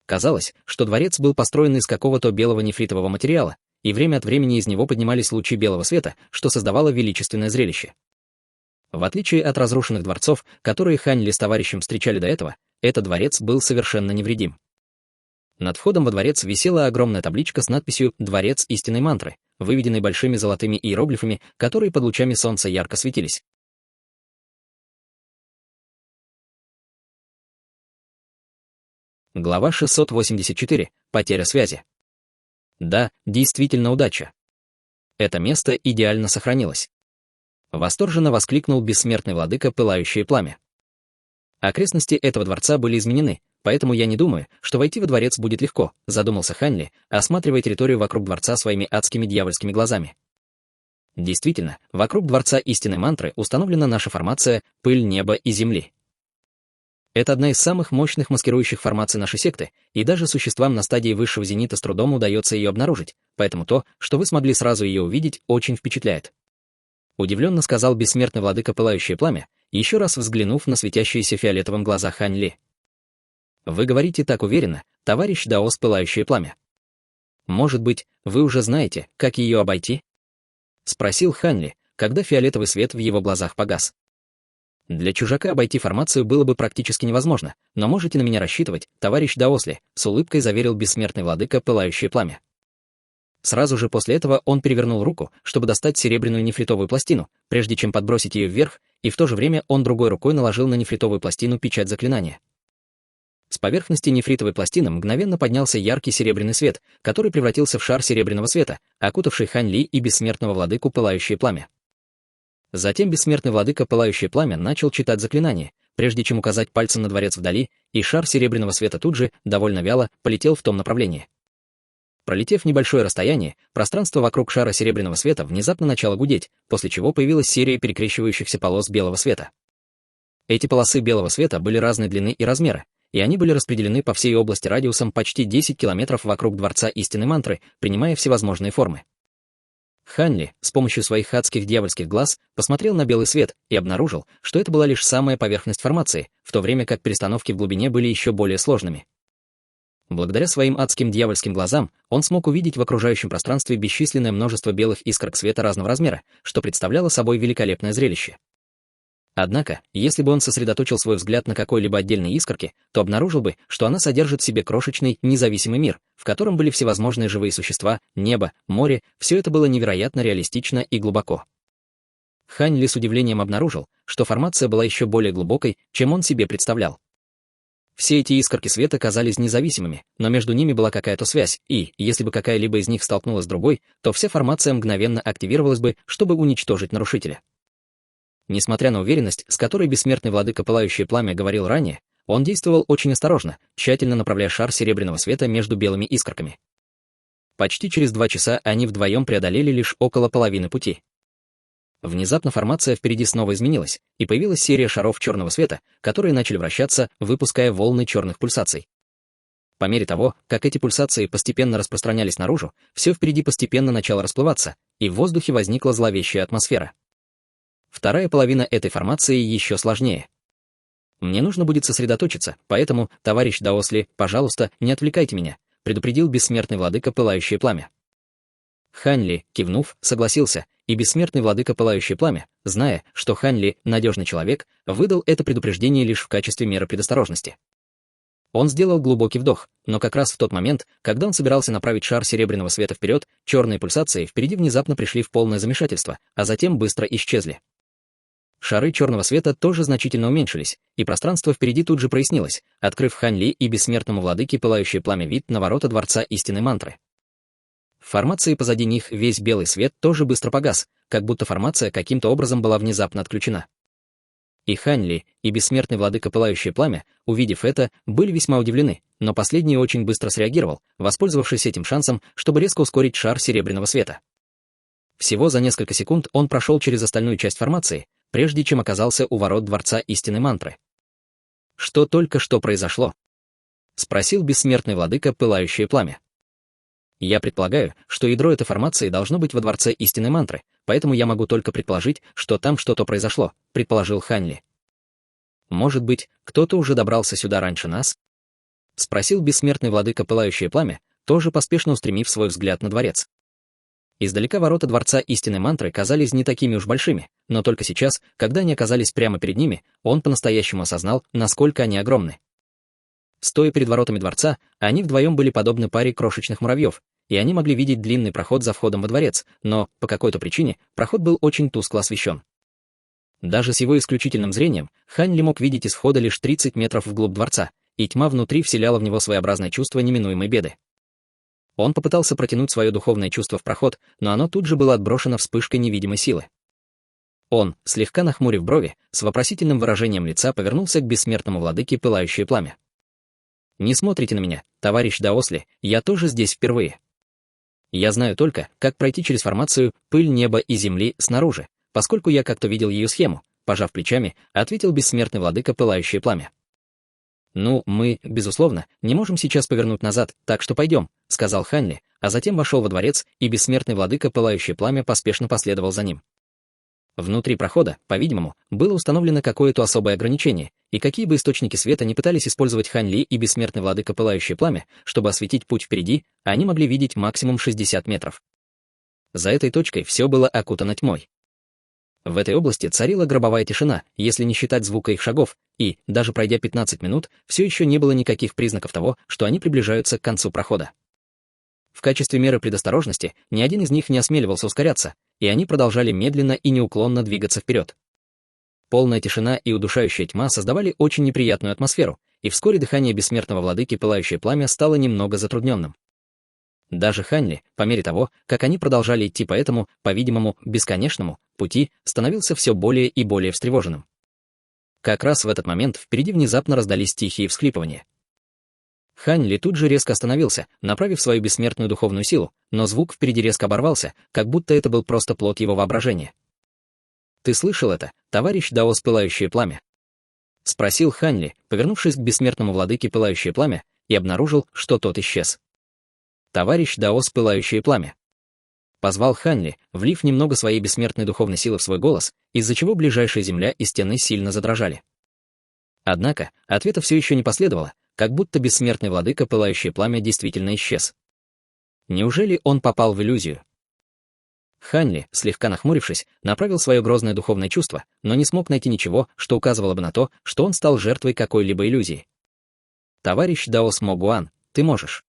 Казалось, что дворец был построен из какого-то белого нефритового материала, и время от времени из него поднимались лучи белого света, что создавало величественное зрелище. В отличие от разрушенных дворцов, которые Ханли с товарищем встречали до этого, этот дворец был совершенно невредим. Над входом во дворец висела огромная табличка с надписью «Дворец истинной мантры», выведенной большими золотыми иероглифами, которые под лучами солнца ярко светились. Глава 684. Потеря связи. Да, действительно удача. Это место идеально сохранилось. Восторженно воскликнул бессмертный владыка Пылающее Пламя. Окрестности этого дворца были изменены, поэтому я не думаю, что войти во дворец будет легко, задумался Ханли, осматривая территорию вокруг дворца своими адскими дьявольскими глазами. Действительно, вокруг дворца истинной мантры установлена наша формация «Пыль неба и земли». Это одна из самых мощных маскирующих формаций нашей секты, и даже существам на стадии высшего зенита с трудом удается ее обнаружить, поэтому то, что вы смогли сразу ее увидеть, очень впечатляет. Удивленно сказал бессмертный владыка Пылающее Пламя, еще раз взглянув на светящиеся фиолетовым глаза Ханли. «Вы говорите так уверенно, товарищ Даос Пылающее Пламя. Может быть, вы уже знаете, как ее обойти?» — спросил Ханли, когда фиолетовый свет в его глазах погас. «Для чужака обойти формацию было бы практически невозможно, но можете на меня рассчитывать, товарищ Даосли», — с улыбкой заверил бессмертный владыка Пылающее Пламя. Сразу же после этого он перевернул руку, чтобы достать серебряную нефритовую пластину, прежде чем подбросить ее вверх, и в то же время он другой рукой наложил на нефритовую пластину печать заклинания. С поверхности нефритовой пластины мгновенно поднялся яркий серебряный свет, который превратился в шар серебряного света, окутавший Ханли и бессмертного владыку Пылающее Пламя. Затем бессмертный владыка Пылающее Пламя начал читать заклинание, прежде чем указать пальцем на дворец вдали, и шар серебряного света тут же, довольно вяло, полетел в том направлении. Пролетев небольшое расстояние, пространство вокруг шара серебряного света внезапно начало гудеть, после чего появилась серия перекрещивающихся полос белого света. Эти полосы белого света были разной длины и размера, и они были распределены по всей области радиусом почти 10 километров вокруг дворца истинной мантры, принимая всевозможные формы. Ханли, с помощью своих адских дьявольских глаз, посмотрел на белый свет и обнаружил, что это была лишь самая поверхность формации, в то время как перестановки в глубине были еще более сложными. Благодаря своим адским дьявольским глазам он смог увидеть в окружающем пространстве бесчисленное множество белых искорок света разного размера, что представляло собой великолепное зрелище. Однако, если бы он сосредоточил свой взгляд на какой-либо отдельной искорке, то обнаружил бы, что она содержит в себе крошечный, независимый мир, в котором были всевозможные живые существа, небо, море, все это было невероятно реалистично и глубоко. Ханли с удивлением обнаружил, что формация была еще более глубокой, чем он себе представлял. Все эти искорки света казались независимыми, но между ними была какая-то связь, и, если бы какая-либо из них столкнулась с другой, то вся формация мгновенно активировалась бы, чтобы уничтожить нарушителя. Несмотря на уверенность, с которой бессмертный владыка Пылающее Пламя говорил ранее, он действовал очень осторожно, тщательно направляя шар серебряного света между белыми искорками. Почти через 2 часа они вдвоем преодолели лишь около половины пути. Внезапно формация впереди снова изменилась, и появилась серия шаров черного света, которые начали вращаться, выпуская волны черных пульсаций. По мере того, как эти пульсации постепенно распространялись наружу, все впереди постепенно начало расплываться, и в воздухе возникла зловещая атмосфера. Вторая половина этой формации еще сложнее. Мне нужно будет сосредоточиться, поэтому, товарищ Даосли, пожалуйста, не отвлекайте меня, предупредил бессмертный владыка Пылающее Пламя. Хань Ли, кивнув, согласился, и бессмертный владыка Пылающее Пламя, зная, что Хань Ли — надежный человек, выдал это предупреждение лишь в качестве меры предосторожности. Он сделал глубокий вдох, но как раз в тот момент, когда он собирался направить шар серебряного света вперед, черные пульсации впереди внезапно пришли в полное замешательство, а затем быстро исчезли. Шары черного света тоже значительно уменьшились, и пространство впереди тут же прояснилось, открыв Хань Ли и бессмертному владыке Пылающее Пламя вид на ворота Дворца Истинной Мантры. В формации позади них весь белый свет тоже быстро погас, как будто формация каким-то образом была внезапно отключена. И Хань Ли, и бессмертный владыка Пылающее Пламя, увидев это, были весьма удивлены, но последний очень быстро среагировал, воспользовавшись этим шансом, чтобы резко ускорить шар серебряного света. Всего за несколько секунд он прошел через остальную часть формации, прежде чем оказался у ворот Дворца Истинной Мантры. «Что только что произошло?» — спросил бессмертный владыка Пылающее Пламя. «Я предполагаю, что ядро этой формации должно быть во Дворце Истинной Мантры, поэтому я могу только предположить, что там что-то произошло», — предположил Хань Ли. «Может быть, кто-то уже добрался сюда раньше нас?» — спросил бессмертный владыка Пылающее Пламя, тоже поспешно устремив свой взгляд на дворец. Издалека ворота Дворца Истинной Мантры казались не такими уж большими, но только сейчас, когда они оказались прямо перед ними, он по-настоящему осознал, насколько они огромны. Стоя перед воротами дворца, они вдвоем были подобны паре крошечных муравьев, и они могли видеть длинный проход за входом во дворец, но, по какой-то причине, проход был очень тускло освещен. Даже с его исключительным зрением, Хань Ли мог видеть из входа лишь 30 метров вглубь дворца, и тьма внутри вселяла в него своеобразное чувство неминуемой беды. Он попытался протянуть свое духовное чувство в проход, но оно тут же было отброшено вспышкой невидимой силы. Он, слегка нахмурив брови, с вопросительным выражением лица повернулся к бессмертному владыке Пылающее Пламя. «Не смотрите на меня, товарищ Даосли, я тоже здесь впервые. Я знаю только, как пройти через формацию «Пыль неба и земли» снаружи, поскольку я как-то видел ее схему», пожав плечами, ответил бессмертный владыка Пылающее Пламя. «Ну, мы, безусловно, не можем сейчас повернуть назад, так что пойдем», — сказал Хань Ли, а затем вошел во дворец, и бессмертный владыка Пылающее Пламя поспешно последовал за ним. Внутри прохода, по-видимому, было установлено какое-то особое ограничение, и какие бы источники света ни пытались использовать Хань Ли и бессмертный владыка Пылающее Пламя, чтобы осветить путь впереди, они могли видеть максимум 60 метров. За этой точкой все было окутано тьмой. В этой области царила гробовая тишина, если не считать звука их шагов, и, даже пройдя 15 минут, все еще не было никаких признаков того, что они приближаются к концу прохода. В качестве меры предосторожности ни один из них не осмеливался ускоряться, и они продолжали медленно и неуклонно двигаться вперед. Полная тишина и удушающая тьма создавали очень неприятную атмосферу, и вскоре дыхание бессмертного владыки Пылающее Пламя стало немного затрудненным. Даже Хань Ли, по мере того, как они продолжали идти по этому, по-видимому, бесконечному пути, становился все более и более встревоженным. Как раз в этот момент впереди внезапно раздались тихие всхлипывания. Хань Ли тут же резко остановился, направив свою бессмертную духовную силу, но звук впереди резко оборвался, как будто это был просто плод его воображения. «Ты слышал это, товарищ Даос Пылающее Пламя?» — спросил Хань Ли, повернувшись к бессмертному владыке Пылающее Пламя, и обнаружил, что тот исчез. «Товарищ Даос Пылающее Пламя!» — позвал Хань Ли, влив немного своей бессмертной духовной силы в свой голос, из-за чего ближайшая земля и стены сильно задрожали. Однако, ответа все еще не последовало, как будто бессмертный владыка Пылающее Пламя действительно исчез. Неужели он попал в иллюзию? Хань Ли, слегка нахмурившись, направил свое грозное духовное чувство, но не смог найти ничего, что указывало бы на то, что он стал жертвой какой-либо иллюзии. «Товарищ Даос Мо Гуан, ты можешь».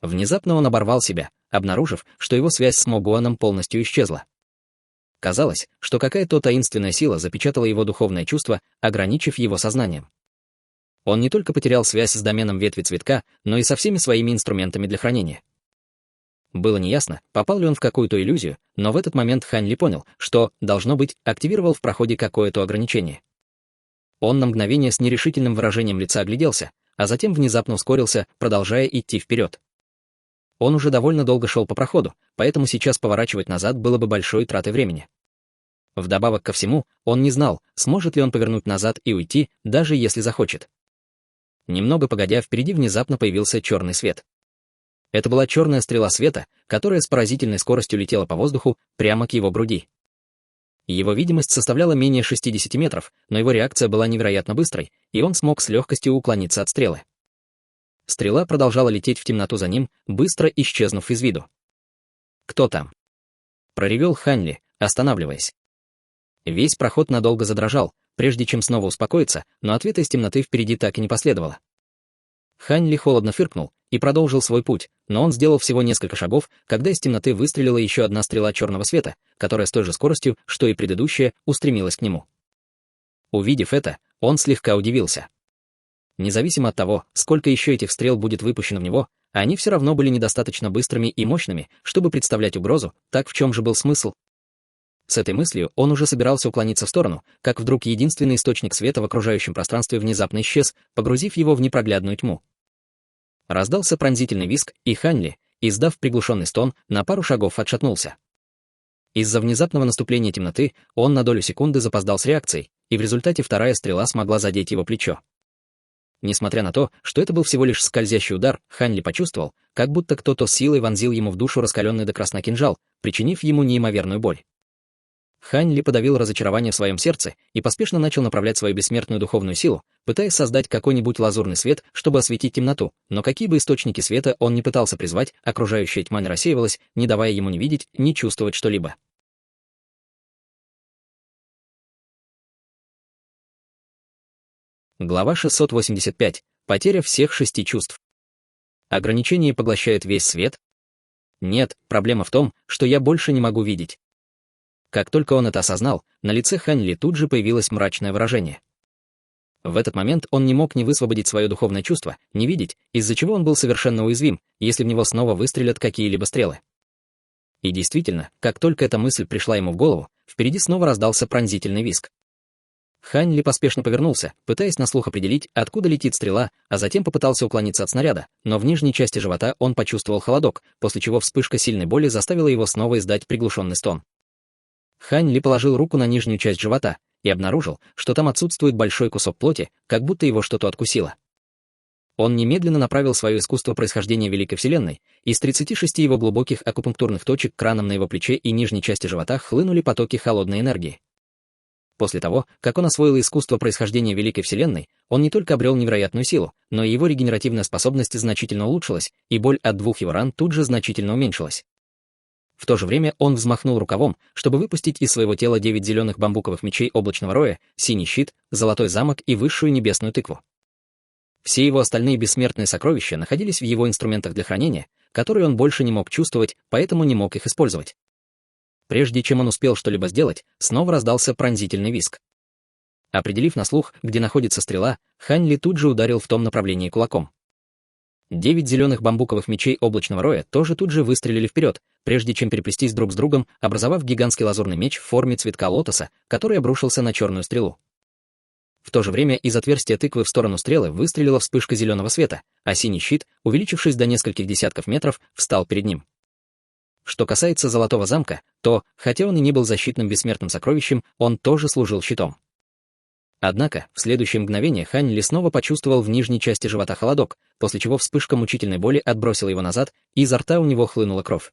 Внезапно он оборвал себя, обнаружив, что его связь с Мо Гуаном полностью исчезла. Казалось, что какая-то таинственная сила запечатала его духовное чувство, ограничив его сознанием. Он не только потерял связь с доменом ветви цветка, но и со всеми своими инструментами для хранения. Было неясно, попал ли он в какую-то иллюзию, но в этот момент Хань Ли понял, что, должно быть, активировал в проходе какое-то ограничение. Он на мгновение с нерешительным выражением лица огляделся, а затем внезапно ускорился, продолжая идти вперед. Он уже довольно долго шел по проходу, поэтому сейчас поворачивать назад было бы большой тратой времени. Вдобавок ко всему, он не знал, сможет ли он повернуть назад и уйти, даже если захочет. Немного погодя, впереди внезапно появился черный свет. Это была черная стрела света, которая с поразительной скоростью летела по воздуху прямо к его груди. Его видимость составляла менее 60 метров, но его реакция была невероятно быстрой, и он смог с легкостью уклониться от стрелы. Стрела продолжала лететь в темноту за ним, быстро исчезнув из виду. «Кто там?» — проревел Ханли, останавливаясь. Весь проход надолго задрожал, прежде чем снова успокоиться, но ответа из темноты впереди так и не последовало. Ханли холодно фыркнул и продолжил свой путь, но он сделал всего несколько шагов, когда из темноты выстрелила еще одна стрела черного света, которая с той же скоростью, что и предыдущая, устремилась к нему. Увидев это, он слегка удивился. Независимо от того, сколько еще этих стрел будет выпущено в него, они все равно были недостаточно быстрыми и мощными, чтобы представлять угрозу, так в чем же был смысл? С этой мыслью он уже собирался уклониться в сторону, как вдруг единственный источник света в окружающем пространстве внезапно исчез, погрузив его в непроглядную тьму. Раздался пронзительный визг, и Ханли, издав приглушенный стон, на пару шагов отшатнулся. Из-за внезапного наступления темноты он на долю секунды запоздал с реакцией, и в результате вторая стрела смогла задеть его плечо. Несмотря на то, что это был всего лишь скользящий удар, Ханли почувствовал, как будто кто-то силой вонзил ему в душу раскаленный до красна кинжал, причинив ему неимоверную боль. Ханли подавил разочарование в своем сердце и поспешно начал направлять свою бессмертную духовную силу, пытаясь создать какой-нибудь лазурный свет, чтобы осветить темноту, но какие бы источники света он ни пытался призвать, окружающая тьма не рассеивалась, не давая ему ни видеть, ни чувствовать что-либо. Глава 685. Потеря всех 6 чувств. Ограничение поглощает весь свет? Нет, проблема в том, что я больше не могу видеть. Как только он это осознал, на лице Ханли тут же появилось мрачное выражение. В этот момент он не мог не высвободить свое духовное чувство, не видеть, из-за чего он был совершенно уязвим, если в него снова выстрелят какие-либо стрелы. И действительно, как только эта мысль пришла ему в голову, впереди снова раздался пронзительный визг. Ханли поспешно повернулся, пытаясь на слух определить, откуда летит стрела, а затем попытался уклониться от снаряда, но в нижней части живота он почувствовал холодок, после чего вспышка сильной боли заставила его снова издать приглушенный стон. Ханли положил руку на нижнюю часть живота и обнаружил, что там отсутствует большой кусок плоти, как будто его что-то откусило. Он немедленно направил свое искусство происхождения Великой Вселенной, и с 36 его глубоких акупунктурных точек к ранам на его плече и нижней части живота хлынули потоки холодной энергии. После того, как он освоил искусство происхождения Великой Вселенной, он не только обрел невероятную силу, но и его регенеративная способность значительно улучшилась, и боль от 2 его ран тут же значительно уменьшилась. В то же время он взмахнул рукавом, чтобы выпустить из своего тела 9 зеленых бамбуковых мечей облачного роя, синий щит, золотой замок и высшую небесную тыкву. Все его остальные бессмертные сокровища находились в его инструментах для хранения, которые он больше не мог чувствовать, поэтому не мог их использовать. Прежде чем он успел что-либо сделать, снова раздался пронзительный визг. Определив на слух, где находится стрела, Ханли тут же ударил в том направлении кулаком. 9 зеленых бамбуковых мечей облачного роя тоже тут же выстрелили вперед, прежде чем переплестись друг с другом, образовав гигантский лазурный меч в форме цветка лотоса, который обрушился на черную стрелу. В то же время из отверстия тыквы в сторону стрелы выстрелила вспышка зеленого света, а синий щит, увеличившись до нескольких десятков метров, встал перед ним. Что касается золотого замка, то, хотя он и не был защитным бессмертным сокровищем, он тоже служил щитом. Однако, в следующее мгновение Ханли снова почувствовал в нижней части живота холодок, после чего вспышка мучительной боли отбросила его назад, и изо рта у него хлынула кровь.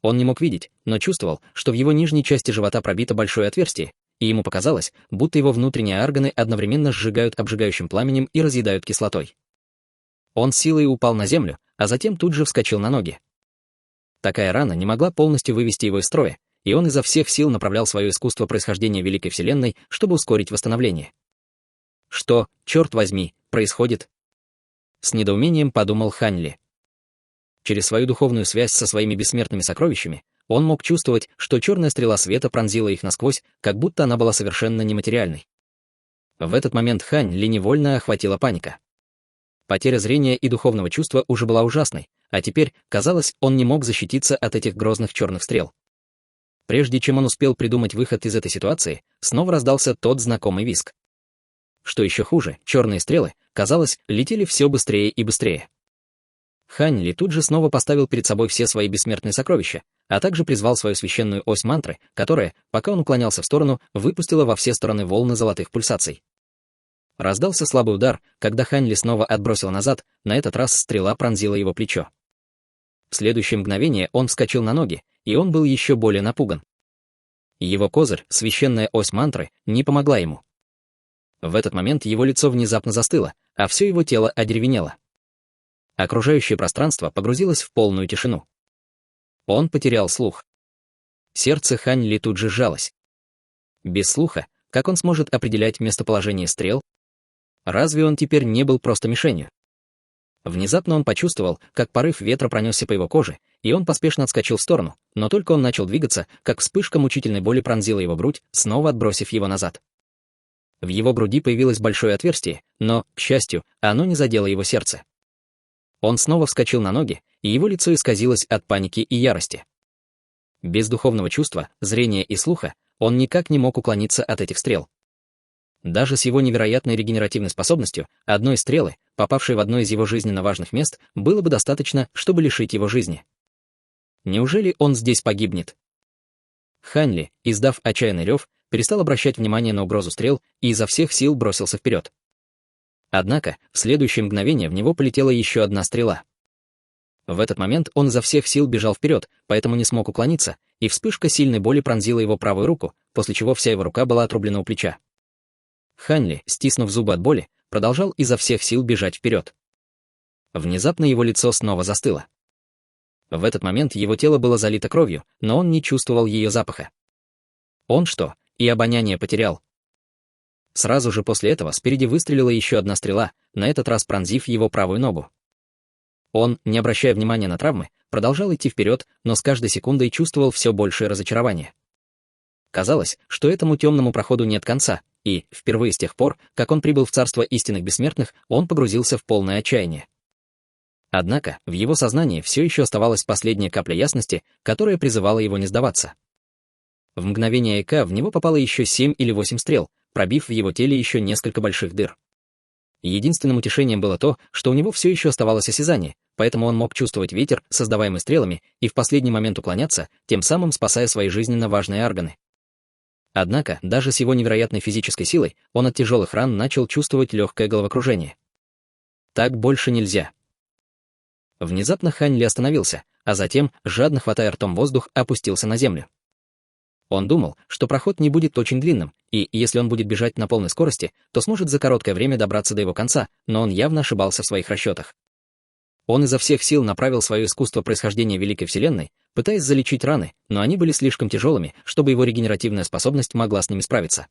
Он не мог видеть, но чувствовал, что в его нижней части живота пробито большое отверстие, и ему показалось, будто его внутренние органы одновременно сжигают обжигающим пламенем и разъедают кислотой. Он силой упал на землю, а затем тут же вскочил на ноги. Такая рана не могла полностью вывести его из строя, и он изо всех сил направлял свое искусство происхождения Великой Вселенной, чтобы ускорить восстановление. Что, черт возьми, происходит? С недоумением подумал Ханли. Через свою духовную связь со своими бессмертными сокровищами он мог чувствовать, что черная стрела света пронзила их насквозь, как будто она была совершенно нематериальной. В этот момент Ханли невольно охватила паника. Потеря зрения и духовного чувства уже была ужасной, а теперь, казалось, он не мог защититься от этих грозных черных стрел. Прежде чем он успел придумать выход из этой ситуации, снова раздался тот знакомый визг. Что еще хуже, черные стрелы, казалось, летели все быстрее и быстрее. Хань Ли тут же снова поставил перед собой все свои бессмертные сокровища, а также призвал свою священную ось мантры, которая, пока он уклонялся в сторону, выпустила во все стороны волны золотых пульсаций. Раздался слабый удар, когда Хань Ли снова отбросил назад, на этот раз стрела пронзила его плечо. В следующее мгновение он вскочил на ноги, и он был еще более напуган. Его козырь, священная ось мантры, не помогла ему. В этот момент его лицо внезапно застыло, а все его тело одеревенело. Окружающее пространство погрузилось в полную тишину. Он потерял слух. Сердце Хань Ли тут же сжалось. Без слуха, как он сможет определять местоположение стрел? Разве он теперь не был просто мишенью? Внезапно он почувствовал, как порыв ветра пронесся по его коже, и он поспешно отскочил в сторону, но только он начал двигаться, как вспышка мучительной боли пронзила его грудь, снова отбросив его назад. В его груди появилось большое отверстие, но, к счастью, оно не задело его сердце. Он снова вскочил на ноги, и его лицо исказилось от паники и ярости. Без духовного чувства, зрения и слуха он никак не мог уклониться от этих стрел. Даже с его невероятной регенеративной способностью, одной стрелы, попавшей в одно из его жизненно важных мест, было бы достаточно, чтобы лишить его жизни. Неужели он здесь погибнет? Хань Ли, издав отчаянный рев, перестал обращать внимание на угрозу стрел и изо всех сил бросился вперед. Однако, в следующее мгновение в него полетела еще одна стрела. В этот момент он изо всех сил бежал вперед, поэтому не смог уклониться, и вспышка сильной боли пронзила его правую руку, после чего вся его рука была отрублена у плеча. Хань Ли, стиснув зубы от боли, продолжал изо всех сил бежать вперед. Внезапно его лицо снова застыло. В этот момент его тело было залито кровью, но он не чувствовал ее запаха. Он что, и обоняние потерял? Сразу же после этого спереди выстрелила еще одна стрела, на этот раз пронзив его правую ногу. Он, не обращая внимания на травмы, продолжал идти вперед, но с каждой секундой чувствовал все большее разочарование. Казалось, что этому темному проходу нет конца, и, впервые с тех пор, как он прибыл в царство истинных бессмертных, он погрузился в полное отчаяние. Однако, в его сознании все еще оставалась последняя капля ясности, которая призывала его не сдаваться. В мгновение эйка в него попало еще 7 или 8 стрел, пробив в его теле еще несколько больших дыр. Единственным утешением было то, что у него все еще оставалось осязание, поэтому он мог чувствовать ветер, создаваемый стрелами, и в последний момент уклоняться, тем самым спасая свои жизненно важные органы. Однако, даже с его невероятной физической силой, он от тяжелых ран начал чувствовать легкое головокружение. Так больше нельзя. Внезапно Хань Ли остановился, а затем, жадно хватая ртом воздух, опустился на землю. Он думал, что проход не будет очень длинным, и если он будет бежать на полной скорости, то сможет за короткое время добраться до его конца, но он явно ошибался в своих расчетах. Он изо всех сил направил свое искусство происхождения Великой Вселенной, пытаясь залечить раны, но они были слишком тяжелыми, чтобы его регенеративная способность могла с ними справиться.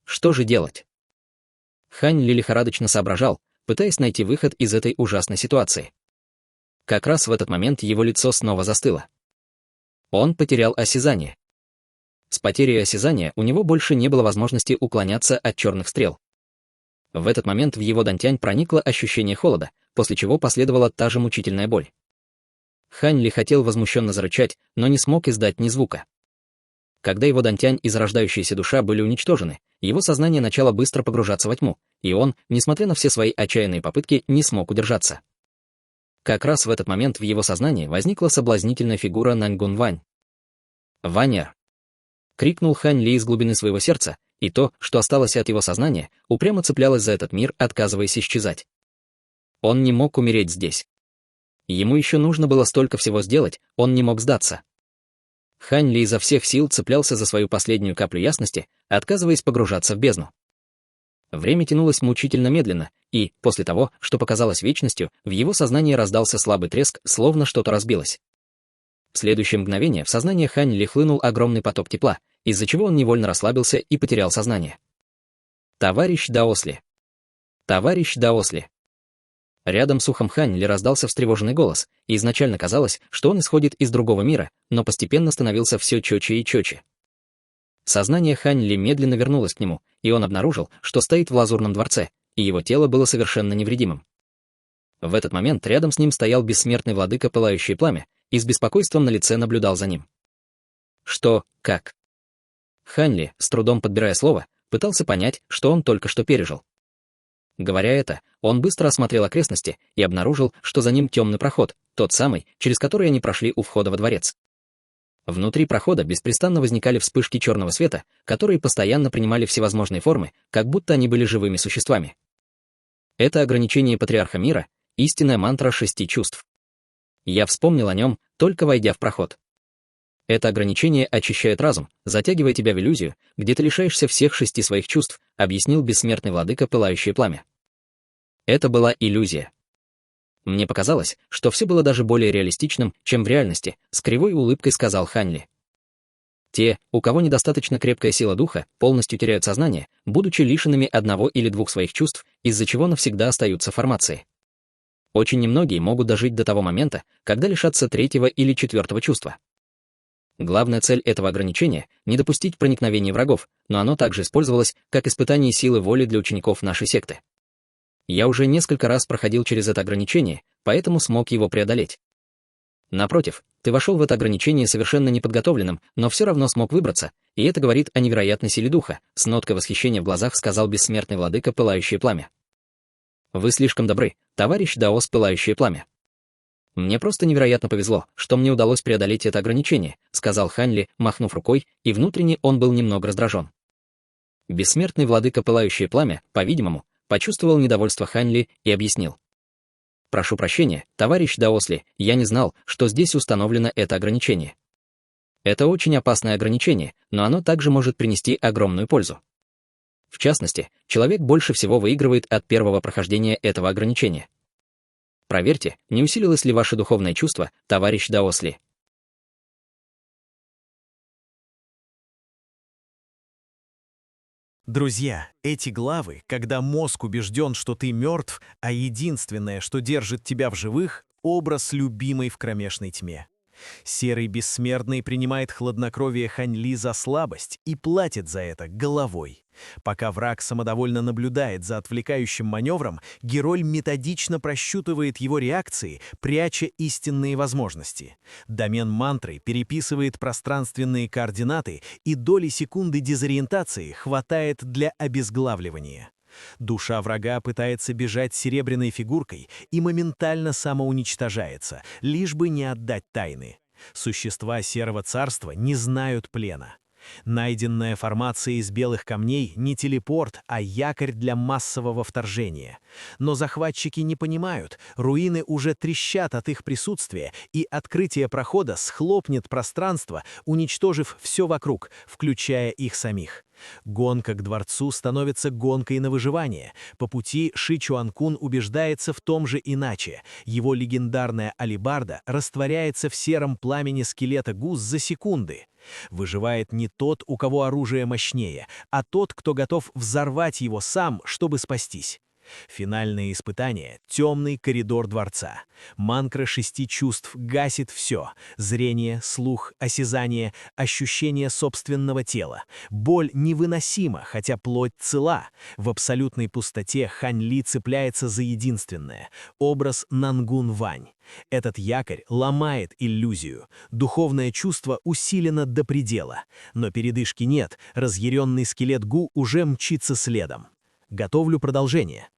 Что же делать? Хань Ли лихорадочно соображал, пытаясь найти выход из этой ужасной ситуации. Как раз в этот момент его лицо снова застыло. Он потерял осязание. С потерей осязания у него больше не было возможности уклоняться от черных стрел. В этот момент в его дантянь проникло ощущение холода, после чего последовала та же мучительная боль. Хань Ли хотел возмущенно зарычать, но не смог издать ни звука. Когда его дантянь и зарождающаяся душа были уничтожены, его сознание начало быстро погружаться во тьму, и он, несмотря на все свои отчаянные попытки, не смог удержаться. Как раз в этот момент в его сознании возникла соблазнительная фигура Наньгун Вань. «Ваня!» — крикнул Хань Ли из глубины своего сердца, и то, что осталось от его сознания, упрямо цеплялось за этот мир, отказываясь исчезать. Он не мог умереть здесь. Ему еще нужно было столько всего сделать, он не мог сдаться. Хань Ли изо всех сил цеплялся за свою последнюю каплю ясности, отказываясь погружаться в бездну. Время тянулось мучительно медленно, и, после того, что показалось вечностью, в его сознании раздался слабый треск, словно что-то разбилось. В следующее мгновение в сознание Хань Ли хлынул огромный поток тепла, из-за чего он невольно расслабился и потерял сознание. «Товарищ Даосли! Товарищ Даосли!» Рядом с ухом Хань Ли раздался встревоженный голос, и изначально казалось, что он исходит из другого мира, но постепенно становился все четче и четче. Сознание Хань Ли медленно вернулось к нему, и он обнаружил, что стоит в лазурном дворце, и его тело было совершенно невредимым. В этот момент рядом с ним стоял бессмертный владыка Пылающее Пламя, и с беспокойством на лице наблюдал за ним. Что, как? Хань Ли, с трудом подбирая слово, пытался понять, что он только что пережил. Говоря это, он быстро осмотрел окрестности и обнаружил, что за ним темный проход, тот самый, через который они прошли у входа во дворец. Внутри прохода беспрестанно возникали вспышки черного света, которые постоянно принимали всевозможные формы, как будто они были живыми существами. Это ограничение патриарха мира, истинная мантра 6 чувств. Я вспомнил о нем, только войдя в проход. Это ограничение очищает разум, затягивая тебя в иллюзию, где ты лишаешься всех 6 своих чувств, объяснил бессмертный владыка пылающее пламя. Это была иллюзия. Мне показалось, что все было даже более реалистичным, чем в реальности, с кривой улыбкой сказал Хань Ли. Те, у кого недостаточно крепкая сила духа, полностью теряют сознание, будучи лишенными одного или двух своих чувств, из-за чего навсегда остаются формации. Очень немногие могут дожить до того момента, когда лишатся 3-го или 4-го чувства. Главная цель этого ограничения — не допустить проникновения врагов, но оно также использовалось как испытание силы воли для учеников нашей секты. Я уже несколько раз проходил через это ограничение, поэтому смог его преодолеть. Напротив, ты вошел в это ограничение совершенно неподготовленным, но все равно смог выбраться, и это говорит о невероятной силе духа, с ноткой восхищения в глазах сказал бессмертный владыка пылающее пламя. Вы слишком добры, товарищ Даос пылающее пламя. Мне просто невероятно повезло, что мне удалось преодолеть это ограничение, сказал Хань Ли, махнув рукой, и внутренне он был немного раздражен. Бессмертный владыка пылающее пламя, по-видимому, почувствовал недовольство Хань Ли и объяснил. Прошу прощения, товарищ Даосли, я не знал, что здесь установлено это ограничение. Это очень опасное ограничение, но оно также может принести огромную пользу. В частности, человек больше всего выигрывает от первого прохождения этого ограничения. Проверьте, не усилилось ли ваше духовное чувство, товарищ Даосли. Друзья, эти главы, когда мозг убежден, что ты мертв, а единственное, что держит тебя в живых — образ любимой в кромешной тьме. Серый бессмертный принимает хладнокровие Хань Ли за слабость и платит за это головой. Пока враг самодовольно наблюдает за отвлекающим маневром, герой методично просчитывает его реакции, пряча истинные возможности. Домен мантры переписывает пространственные координаты, и доли секунды дезориентации хватает для обезглавливания. Душа врага пытается бежать серебряной фигуркой и моментально самоуничтожается, лишь бы не отдать тайны. Существа Серого Царства не знают плена. Найденная формация из белых камней не телепорт, а якорь для массового вторжения. Но захватчики не понимают, руины уже трещат от их присутствия, и открытие прохода схлопнет пространство, уничтожив все вокруг, включая их самих. Гонка к дворцу становится гонкой на выживание. По пути Ши Чуанкун убеждается в том же иначе. Его легендарная алебарда растворяется в сером пламени скелета Гус за секунды. Выживает не тот, у кого оружие мощнее, а тот, кто готов взорвать его сам, чтобы спастись. Финальное испытание — темный коридор дворца. Мантра 6 чувств гасит все — зрение, слух, осязание, ощущение собственного тела. Боль невыносима, хотя плоть цела. В абсолютной пустоте Хань Ли цепляется за единственное — образ Нангун Вань. Этот якорь ломает иллюзию. Духовное чувство усилено до предела. Но передышки нет, разъяренный скелет Гу уже мчится следом. Готовлю продолжение.